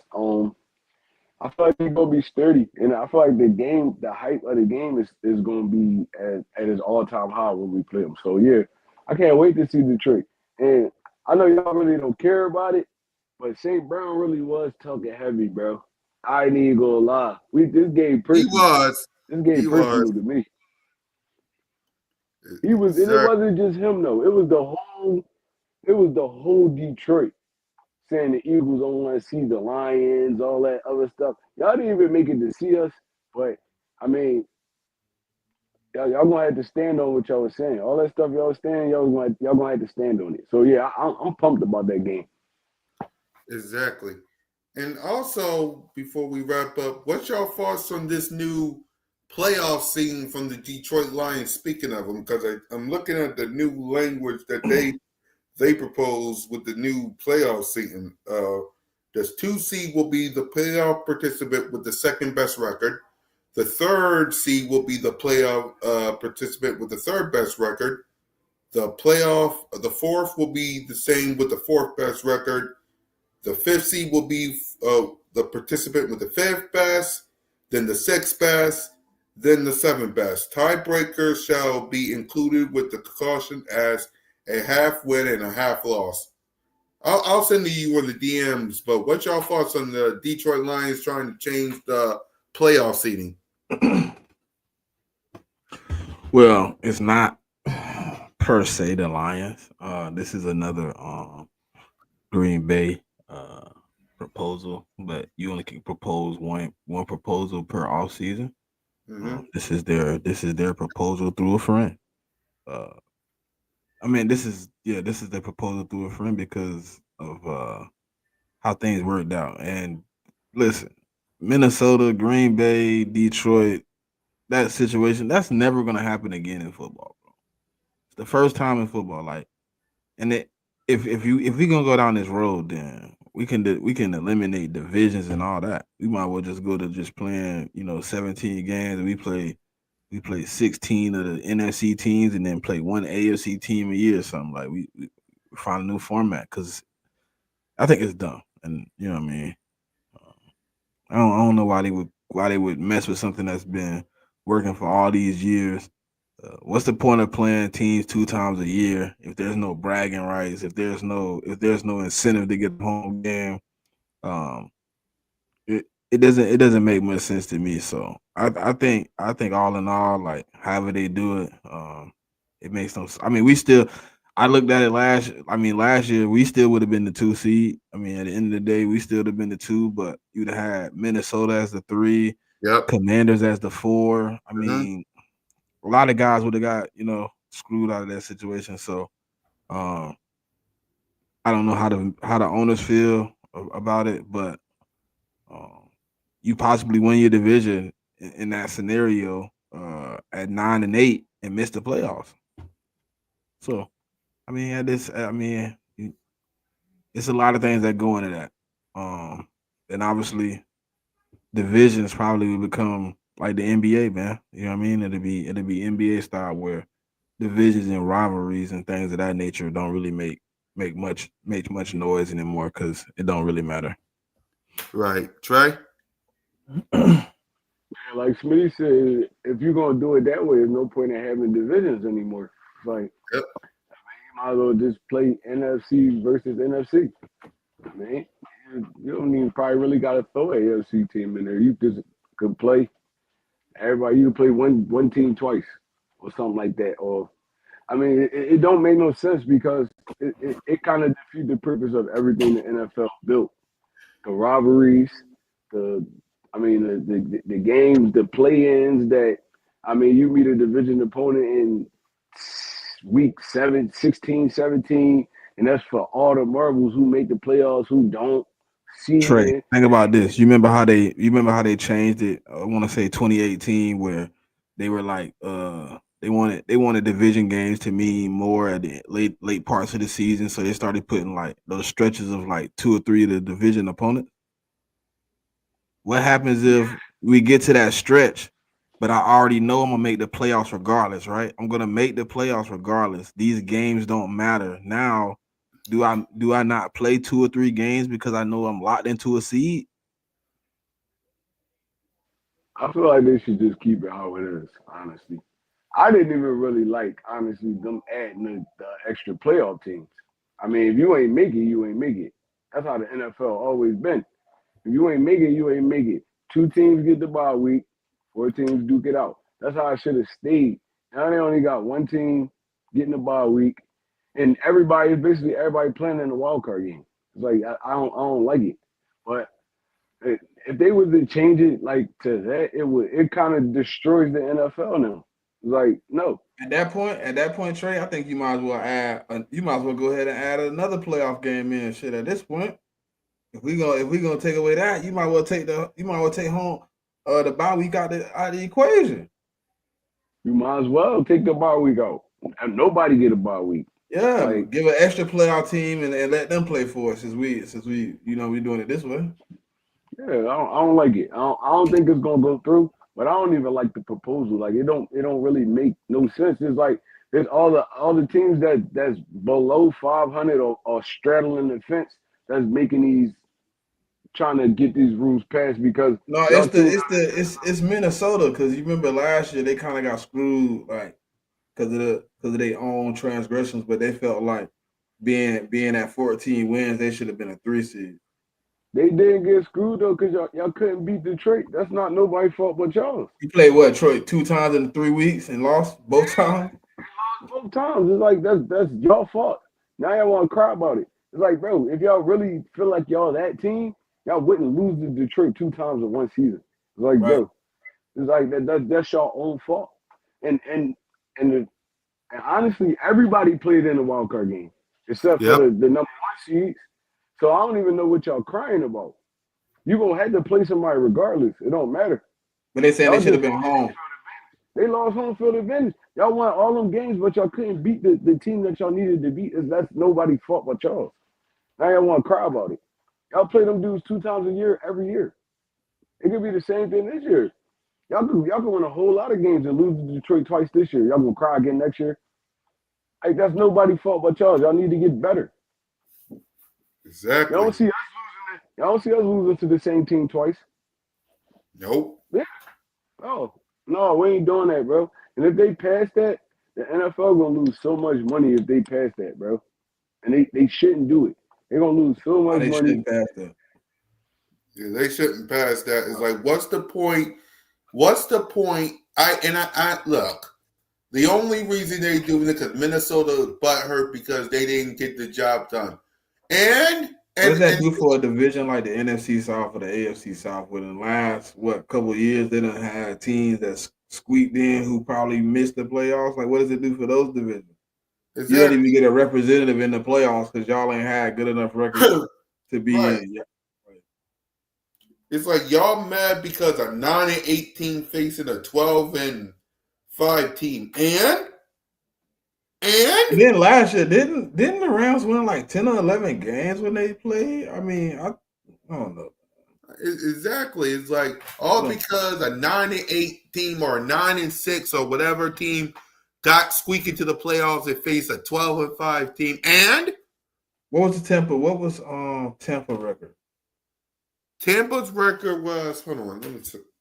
I feel like they're gonna be sturdy, and I feel like the hype of the game is gonna be at its all time high when we play them. So yeah, I can't wait to see Detroit. And I know y'all really don't care about it, but St. Brown really was talking heavy, bro. I ain't even gonna lie. This game He personal. was. This game He was. personal to me. He was, and it Exactly. wasn't just him though. It was the whole Detroit saying the Eagles don't want to see the Lions, all that other stuff. Y'all didn't even make it to see us, but I mean, y'all gonna have to stand on what y'all was saying. All that stuff y'all was saying, y'all gonna have to stand on it. So yeah, I'm pumped about that game. Exactly. And also, before we wrap up, what's your thoughts on this new playoff scene from the Detroit Lions? Speaking of them, because I'm looking at the new language that they propose with the new playoff season. This 2 seed will be the playoff participant with the second best record. The third seed will be the playoff participant with the third best record. The fourth will be the same with the fourth best record. The fifth seed will be the participant with the fifth best, then the sixth best, then the seventh best. Tiebreakers shall be included with the caution as a half win and a half loss. I'll send to you on the DMs, but what's your thoughts on the Detroit Lions trying to change the playoff seeding? Well, it's not per se the Lions. This is another Green Bay proposal, but you only can propose one proposal per off season. Mm-hmm. This is their proposal through a friend. Uh, I mean, this is their proposal through a friend because of how things worked out. And listen, Minnesota, Green Bay, Detroit, that situation that's never gonna happen again in football, bro. It's the first time in football, like, and if we gonna go down this road, then we can eliminate divisions and all that. We might well just go to just playing, 17 games, and we play 16 of the NFC teams, and then play one AFC team a year or something. Like we find a new format because I think it's dumb, and you know what I mean. Uh, I don't know why they would mess with something that's been working for all these years. What's the point of playing teams 2 times a year if there's no bragging rights, if there's no incentive to get the home game? Um, it doesn't make much sense to me. So I think all in all, like however they do it, it makes no. I mean, we still. I looked at it last. I mean, last year we still would have been the 2 seed. I mean, at the end of the day, we still would have been the two, but you'd have had Minnesota as the three, Yep. Commanders as the four. I Mm-hmm. mean, a lot of guys would have got screwed out of that situation. So um, I don't know how the owners feel about it, but um, you possibly win your division in that scenario at 9-8 and miss the playoffs. So I mean, it's a lot of things that go into that. And obviously, divisions probably will become like the NBA, man. You know what I mean? It'll be NBA style where divisions and rivalries and things of that nature don't really make much noise anymore because it don't really matter. Right. Trey? And like Smitty said, if you're gonna do it that way, there's no point in having divisions anymore. It's like Yep. you might as well just play NFC versus NFC. Man, you don't even probably really got to throw an AFC team in there. You just could play everybody. You can play one team twice or something like that. Or I mean, it don't make no sense because it kind of defeats the purpose of everything the NFL built. The rivalries, the I mean the games, the play-ins that I mean you meet a division opponent in week 7, 16, 17, and that's for all the marbles who make the playoffs, who don't, Trey, seeding. think about this. You remember how they changed it? I want to say 2018, where they were like, They wanted division games to mean more at the late parts of the season, so they started putting like those stretches of like 2 or 3 of the division opponents. What happens if we get to that stretch, but I already know I'm gonna make the playoffs regardless, right? I'm gonna make the playoffs regardless. These games don't matter. Now, do I not play 2 or 3 games because I know I'm locked into a seed? I feel like they should just keep it how it is, honestly. I didn't even really like, honestly, them adding the extra playoff teams. I mean, if you ain't make it, you ain't make it. That's how the NFL always been. If you ain't make it, you ain't make it. 2 teams get the bye week, 4 teams duke it out. That's how I should have stayed. Now they only got 1 team getting the bye week, and everybody playing in the wild card game. It's like I don't like it. But if they was to change it like to that, it kind of destroys the NFL now. Like no, At that point, Trey, I think you might as well you might as well go ahead and add another playoff game in. Shit, at this point, if we gonna take away that, you might well take home the bye week out of the equation. you might as well take the bye week out. And nobody get a bye week. Yeah, Like give an extra playoff team and let them play for us since we we doing it this way. yeah, I don't like it. I don't think it's gonna go through. But I don't even like the proposal. Like it don't really make no sense. It's like there's all the teams that's below 500 or straddling the fence that's making these trying to get these rules passed because No, y'all teams. it's Minnesota because you remember last year they kind of got screwed like because of their own transgressions, but they felt like being at 14 wins, they should have been a 3 seed. They didn't get screwed though because y'all couldn't beat Detroit. That's not nobody's fault but y'all. You played what, Troy, 2 times in 3 weeks and lost both times? Both times. It's like that's y'all fault. Now y'all want to cry about it. It's like, bro, if y'all really feel like y'all that team, y'all wouldn't lose to Detroit 2 times in one season. It's like, Right. bro, it's like that's your own fault. And and and, the, and honestly, everybody played in the wild card game except for Yep. the number 1 seeds. So I don't even know what y'all crying about. You gonna have to play somebody regardless. It don't matter. But they saying they Y'all should have just been home. they lost home field advantage. Y'all won all them games, but y'all couldn't beat the team that y'all needed to beat. That's nobody's fault but y'all. Now y'all want to cry about it. Y'all play them dudes 2 times a year, every year. It could be the same thing this year. Y'all could win a whole lot of games and lose to Detroit twice this year. Y'all gonna cry again next year. Like that's nobody's fault but y'all. Y'all need to get better. Exactly. Y'all don't see us losing it. Y'all don't see us losing to the same team twice. Nope. Yeah. Oh, no, we ain't doing that, bro. And if they pass that, the NFL gonna lose so much money if they pass that, bro. And they shouldn't do it. They're gonna lose so Why much they money. shouldn't pass that? Yeah, they shouldn't pass that. It's like, what's the point? What's the point? I look. The only reason they doing it because Minnesota butthurt because they didn't get the job done. And What does that and do for a division like the NFC South or the AFC South? Within the last couple of years, they done had teams that squeaked in who probably missed the playoffs. Like, what does it do for those divisions? You don't exactly even get a representative in the playoffs because y'all ain't had good enough records to be right. in. Yeah. It's like y'all mad because a 9-8 team facing a 12-5 team, And and then last year, didn't the Rams win like 10 or 11 games when they played? I mean, I don't know. exactly. It's like all because a 9-8 team or a 9-6 or whatever team got squeaking to the playoffs and faced a 12-5 team, and What was the Tampa? What was Tampa record? Tampa's record was let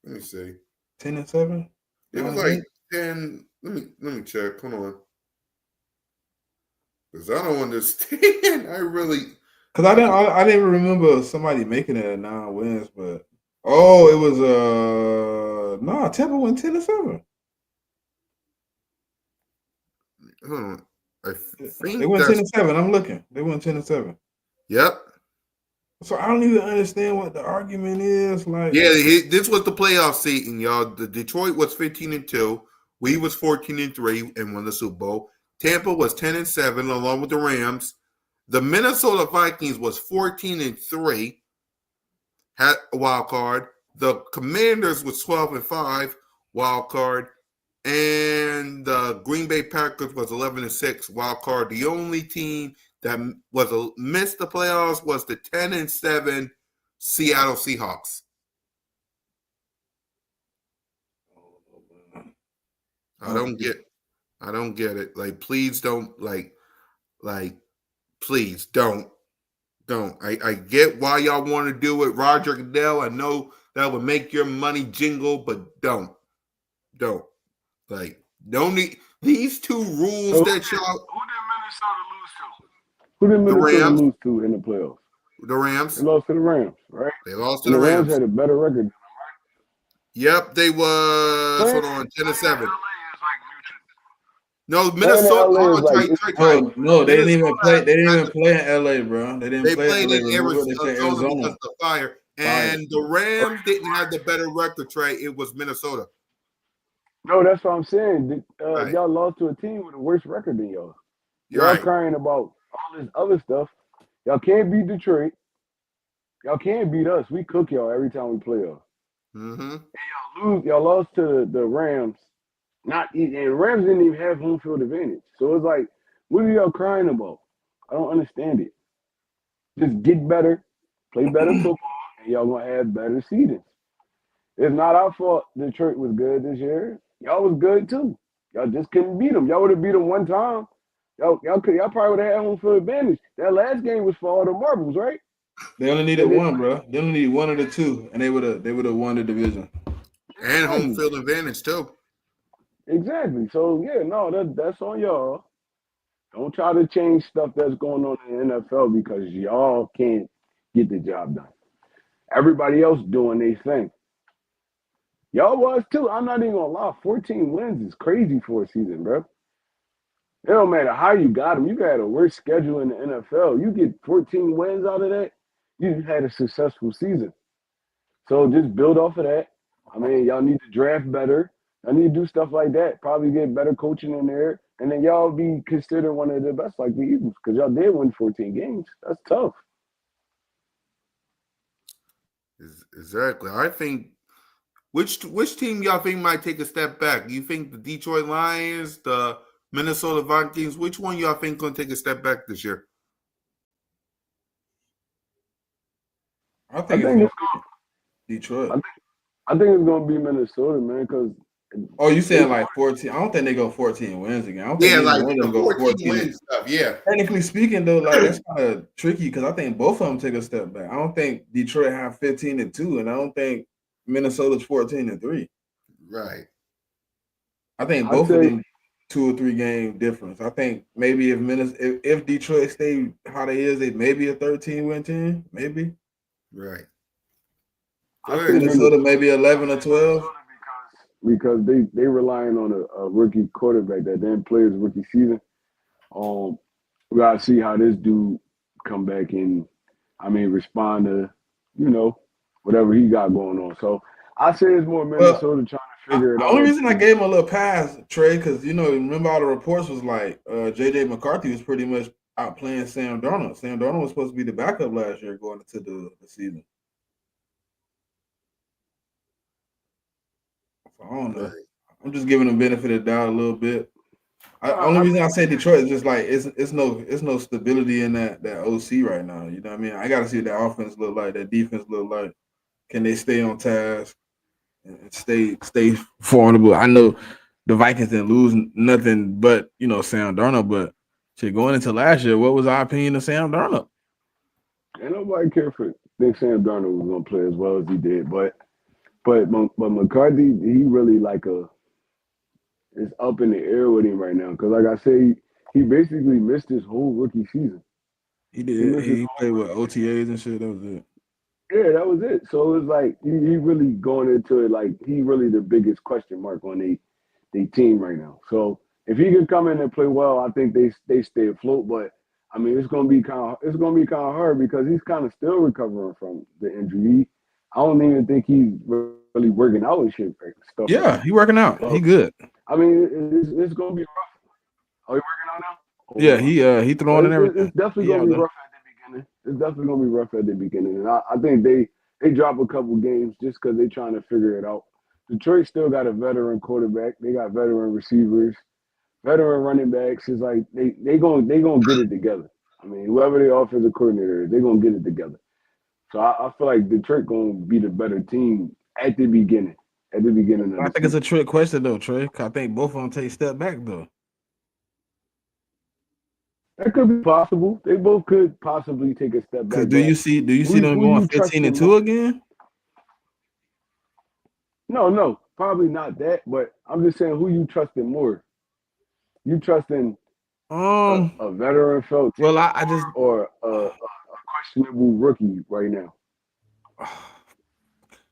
me see. 10-7, It was 9-8. like 10. Let me check. Hold on. Because I don't understand. I really Because I didn't remember somebody making it at 9 wins, but it was no, Tampa went 10-7. hold on. I They think went that's 10-7. I'm looking. They went 10-7. yep. So I don't even understand what the argument is. Like, Yeah, this was the playoff seating, y'all. The Detroit was 15-2. We was 14-3 and won the Super Bowl. Tampa was 10-7 along with the Rams. The Minnesota Vikings was 14-3, had a wild card. The Commanders was 12-5, wild card. and the Green Bay Packers was 11-6 wild card. The only team that missed the playoffs was the 10-7 Seattle Seahawks. I don't get it. Like, please don't please don't. I get why y'all want to do it, Roger Goodell. I know that would make your money jingle, but don't. Like, don't need these two rules So that y'all. who did The Minnesota Rams, lose to in the playoffs? the Rams, They lost to the Rams, right? they lost to And the the Rams Rams. had a better record. Yep, they was. Playing, Hold on, playing 10-7. in LA is like mutual. No, Playing in Minnesota. LA Hold is on, like tight. No, they didn't even Minnesota play. They didn't has even play in LA, bro. They didn't They play in played LA. in Remember, they played Arizona because Arizona. of the fire. Fire. And the Rams didn't have the better record, Trey. It was Minnesota. no. That's what I'm saying. Right. Y'all lost to a team with a worse record than y'all. You're Y'all right. crying about all this other stuff. Y'all can't beat Detroit. Y'all can't beat us. We cook y'all every time we play y'all. Mm-hmm. Y'all lost to the Rams. And Rams didn't even have home field advantage. So it's like, what are y'all crying about? I don't understand it. Just get better, play better football, and y'all gonna have better seedings. It's not our fault Detroit was good this year. Y'all was good too. Y'all just couldn't beat them. Y'all would have beat them one time. Y'all probably would have had home field advantage. That last game was for all the marbles, right? They only needed one, bro. They only need one of the two, and they would have won the division. And home field advantage too. Exactly. So yeah, no, that's on y'all. Don't try to change stuff that's going on in the NFL because y'all can't get the job done. Everybody else doing their thing. Y'all was too. I'm not even gonna lie. 14 wins is crazy for a season, bro. It don't matter how you got them. You got a worse schedule in the NFL. You get 14 wins out of that, you had a successful season. So just build off of that. I mean, y'all need to draft better. I need to do stuff like that. Probably get better coaching in there, and then y'all be considered one of the best, like the Eagles, because y'all did win 14 games. That's tough. Exactly. I think which team y'all think might take a step back? You think the Detroit Lions, the Minnesota Vikings? Which one y'all think gonna take a step back this year? I think it's gonna be Detroit. I think it's gonna be Minnesota, man. Because oh, you saying like 14? I don't think they go 14 wins again. I don't think either one of them go 14 wins stuff. Yeah. Technically speaking, though, like that's kind of tricky because I think both of them take a step back. I don't think Detroit have 15-2, and I don't think Minnesota's 14-3. Right. I think both of them 2 or 3 game difference. I think maybe if Detroit stay how they is, they maybe a 13-win team, maybe. Right. Minnesota maybe 11 or 12 because they relying on a rookie quarterback that didn't play his rookie season. We gotta see how this dude come back and respond to whatever he got going on. So I say it's more Minnesota trying to figure it out. The only reason I gave him a little pass, Trey, because remember all the reports was like JJ McCarthy was pretty much out playing Sam Darnold. Sam Darnold was supposed to be the backup last year going into the season. So I don't know. Right. I'm just giving him benefit of the doubt a little bit. Only reason I say Detroit is just like it's no stability in that OC right now. You know what I mean? I got to see what that offense look like, that defense look like. Can they stay on task and stay formidable? I know the Vikings didn't lose nothing but Sam Darnold, but going into last year, what was our opinion of Sam Darnold? Ain't nobody care for think Sam Darnold was gonna play as well as he did, but McCarthy, he really it's up in the air with him right now. Because like I say, he basically missed his whole rookie season. He did. He played with OTAs and shit. That was it. Yeah, that was it. So it was like he really going into it like he really the biggest question mark on the team right now. So if he can come in and play well, I think they stay afloat. But I mean, it's gonna be kind of hard because he's kind of still recovering from the injury. I don't even think he's really working out and shit. Stuff. Yeah, he working out. He good. I mean, it's gonna be rough. Are you working out now? Yeah, he throwing and everything. It's definitely gonna be rough at the beginning. It's definitely gonna be rough at the beginning, and I think they drop a couple games just because they're trying to figure it out. Detroit still got a veteran quarterback. They got veteran receivers, veteran running backs. It's like they gonna get it together. I mean, whoever the offensive coordinator is, they're gonna get it together. So I feel like Detroit gonna be the better team at the beginning. At the beginning of I the think it's a season. trick question though, Trey. 'Cause I think both of them take a step back though. That could be possible. They both could possibly take a step Cause back, but do you see them who going you 15 and trusting 2 more? again? No, probably not that. But I'm just saying, who you trusting more? You trusting Um, a veteran felt well, team I just more, or a questionable rookie right now?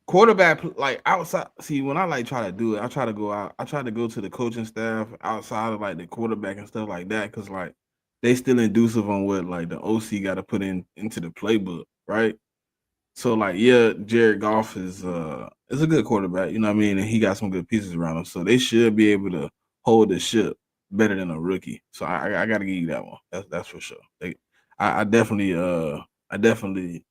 quarterback like outside. See, when I like try to do it, I try to go out. I try to go to the coaching staff outside of like the quarterback and stuff like that, because like they still inducive on what like the OC got to put into the playbook, right? So like, yeah, Jared Goff is a good quarterback, you know what I mean, and he got some good pieces around him, so they should be able to hold the ship better than a rookie. So I got to give you that one. That's for sure. I definitely I definitely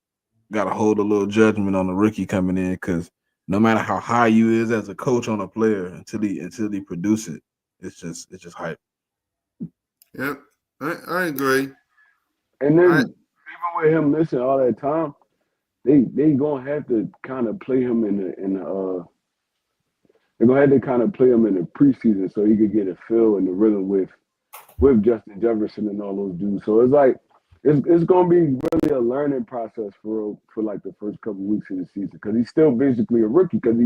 got to hold a little judgment on the rookie coming in, because no matter how high you is as a coach on a player, until he produce it, it's just hype. Yep, I agree. And I then even with him missing all that time, they gonna have to kind of play him they're gonna have to kind of play him in the preseason so he could get a feel and the rhythm with Justin Jefferson and all those dudes. So it's like it's gonna be really a learning process for like the first couple weeks of the season because he's still basically a rookie because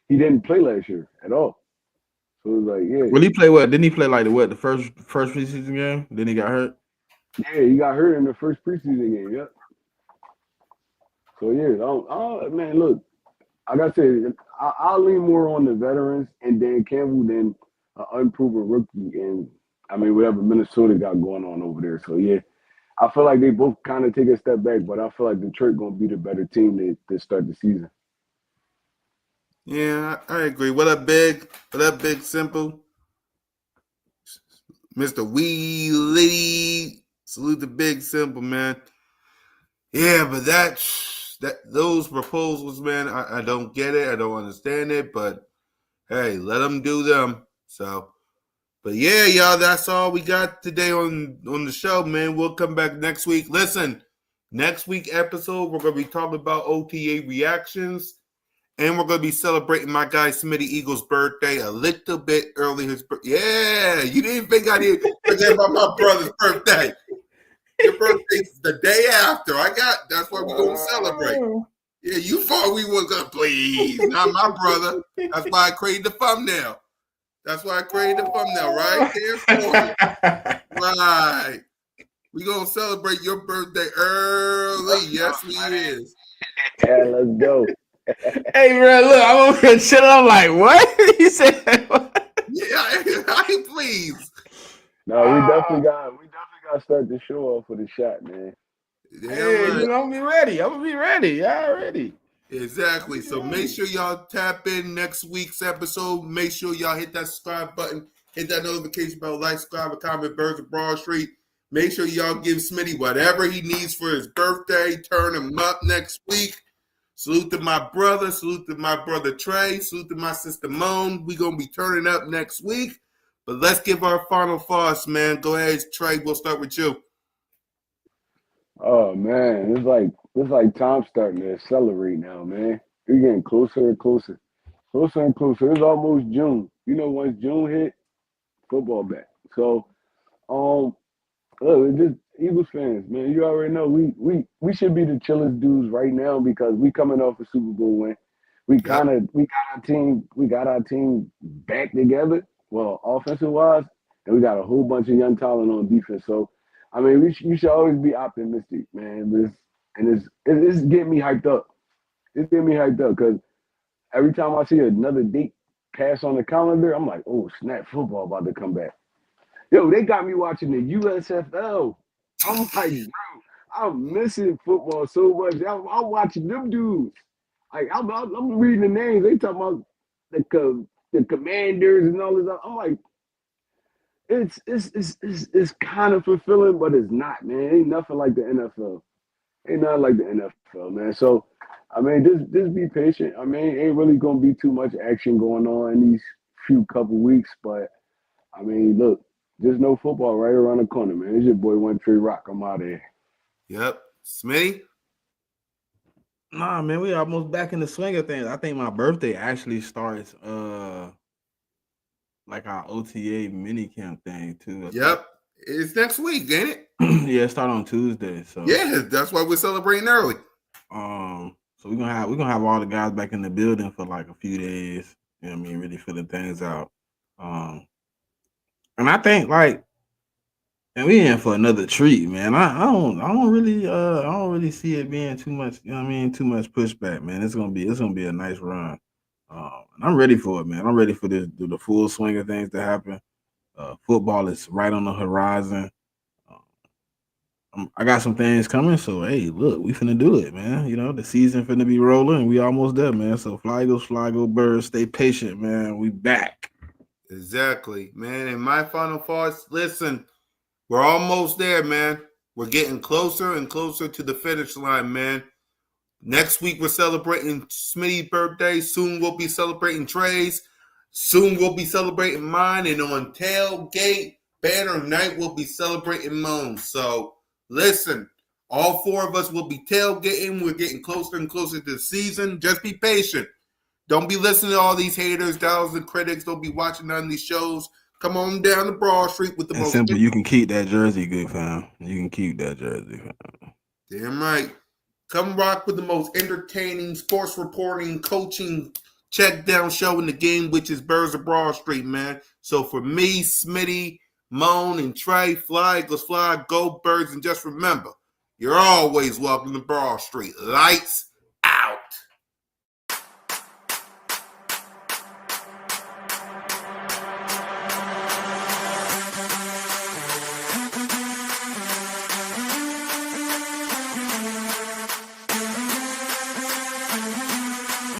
he didn't play last year at all. So it's like Well, he play what? Didn't he play like the first preseason game? Then he got hurt. he got hurt in the first preseason game. Yep. So yeah, man, look, like I said, I'll lean more on the veterans and Dan Campbell than an unproven rookie. And I mean, whatever Minnesota got going on over there. So yeah, I feel like they both kind of take a step back, but I feel like Detroit gonna be the better team to start the season. Yeah, I agree. What up, big simple, Mr. Wheelie. Salute the big simple man. Yeah, but those proposals, man, I don't get it. I don't understand it. But hey, let them do them. So, but yeah, y'all, that's all we got today on the show, man. We'll come back next week. Listen, next week episode, we're gonna be talking about OTA reactions. And we're going to be celebrating my guy Smitty Eagle's birthday a little bit early. Yeah, you didn't think I didn't forget about my brother's birthday. Your birthday's the day after. That's why we're going to celebrate. Yeah, you thought we were going to please. Not my brother. That's why I created the thumbnail. Right there for you. Right. We're going to celebrate your birthday early. Yes, we is. Yeah, let's go. Hey, bro, look, I'm over here chilling. I'm like, what? He said, what? Yeah, I please. No, we definitely got to start the show off with a shot, man. Hey, Right. I'm gonna be ready. I'm gonna be ready. Y'all ready? Exactly. So make sure y'all tap in next week's episode. Make sure y'all hit that subscribe button, hit that notification bell, like, subscribe, comment, Birds of Broad Street. Make sure y'all give Smitty whatever he needs for his birthday. Turn him up next week. Salute to my brother. Salute to my brother Trey. Salute to my sister Moan. We gonna be turning up next week. But let's give our final thoughts, man. Go ahead, Trey. We'll start with you. Oh man, it's like time starting to accelerate now, man. We're getting closer and closer, closer and closer. It's almost June. You know, once June hit, football back. So, um, look, it's just Eagles fans, man. You already know we should be the chillest dudes right now because we coming off a Super Bowl win. Yep. We got our team back together. Well, offensive wise, and we got a whole bunch of young talent on defense. So, I mean, you should always be optimistic, man. It's getting me hyped up. It's getting me hyped up because every time I see another date pass on the calendar, I'm like, oh snap, football about to come back. Yo, they got me watching the USFL. I'm like, bro, I'm missing football so much. I'm watching them dudes. Like I'm reading the names. They talking about the commanders and all this. I'm like, it's kind of fulfilling, but it's not, man. Ain't nothing like the NFL. Ain't nothing like the NFL, man. So, I mean, just be patient. I mean, ain't really gonna be too much action going on in these few couple weeks, but I mean, look, just no football right around the corner, man. It's your boy One Tree Rock. I'm out of here. Yep. Smitty? Nah, man, we almost back in the swing of things. I think my birthday actually starts like our OTA mini camp thing too. I think. Yep. It's next week, ain't it? Yeah, it start on Tuesday. So Yeah, that's why we're celebrating early. so we're gonna have all the guys back in the building for like a few days. You know what I mean? Really filling things out. Um, and I think like, and we in for another treat, man. I don't really see it being too much. You know what I mean? Too much pushback, man. It's gonna be a nice run. And I'm ready for it, man. I'm ready for the full swing of things to happen. Football is right on the horizon. I got some things coming, so hey, look, we finna do it, man. You know, the season finna be rolling, and we almost there, man. So fly, go, birds. Stay patient, man. We back. Exactly, man. And my final thoughts, listen, we're almost there, man. We're getting closer and closer to the finish line, man. Next week, we're celebrating Smitty's birthday. Soon, we'll be celebrating Trey's. Soon, we'll be celebrating mine. And on Tailgate Banner Night, we'll be celebrating Moan's. So, listen, all four of us will be tailgating. We're getting closer and closer to the season. Just be patient. Don't be listening to all these haters, doubters, and critics. Don't be watching none of these shows. Come on down to Broad Street with the And most. simple, you can keep that jersey, good fam. You can keep that jersey, fam. Damn right. Come rock with the most entertaining sports reporting, coaching, check down show in the game, which is Birds of Broad Street, man. So for me, Smitty, Moan, and Trey, fly, go, go Birds, and just remember, you're always welcome to Broad Street. Lights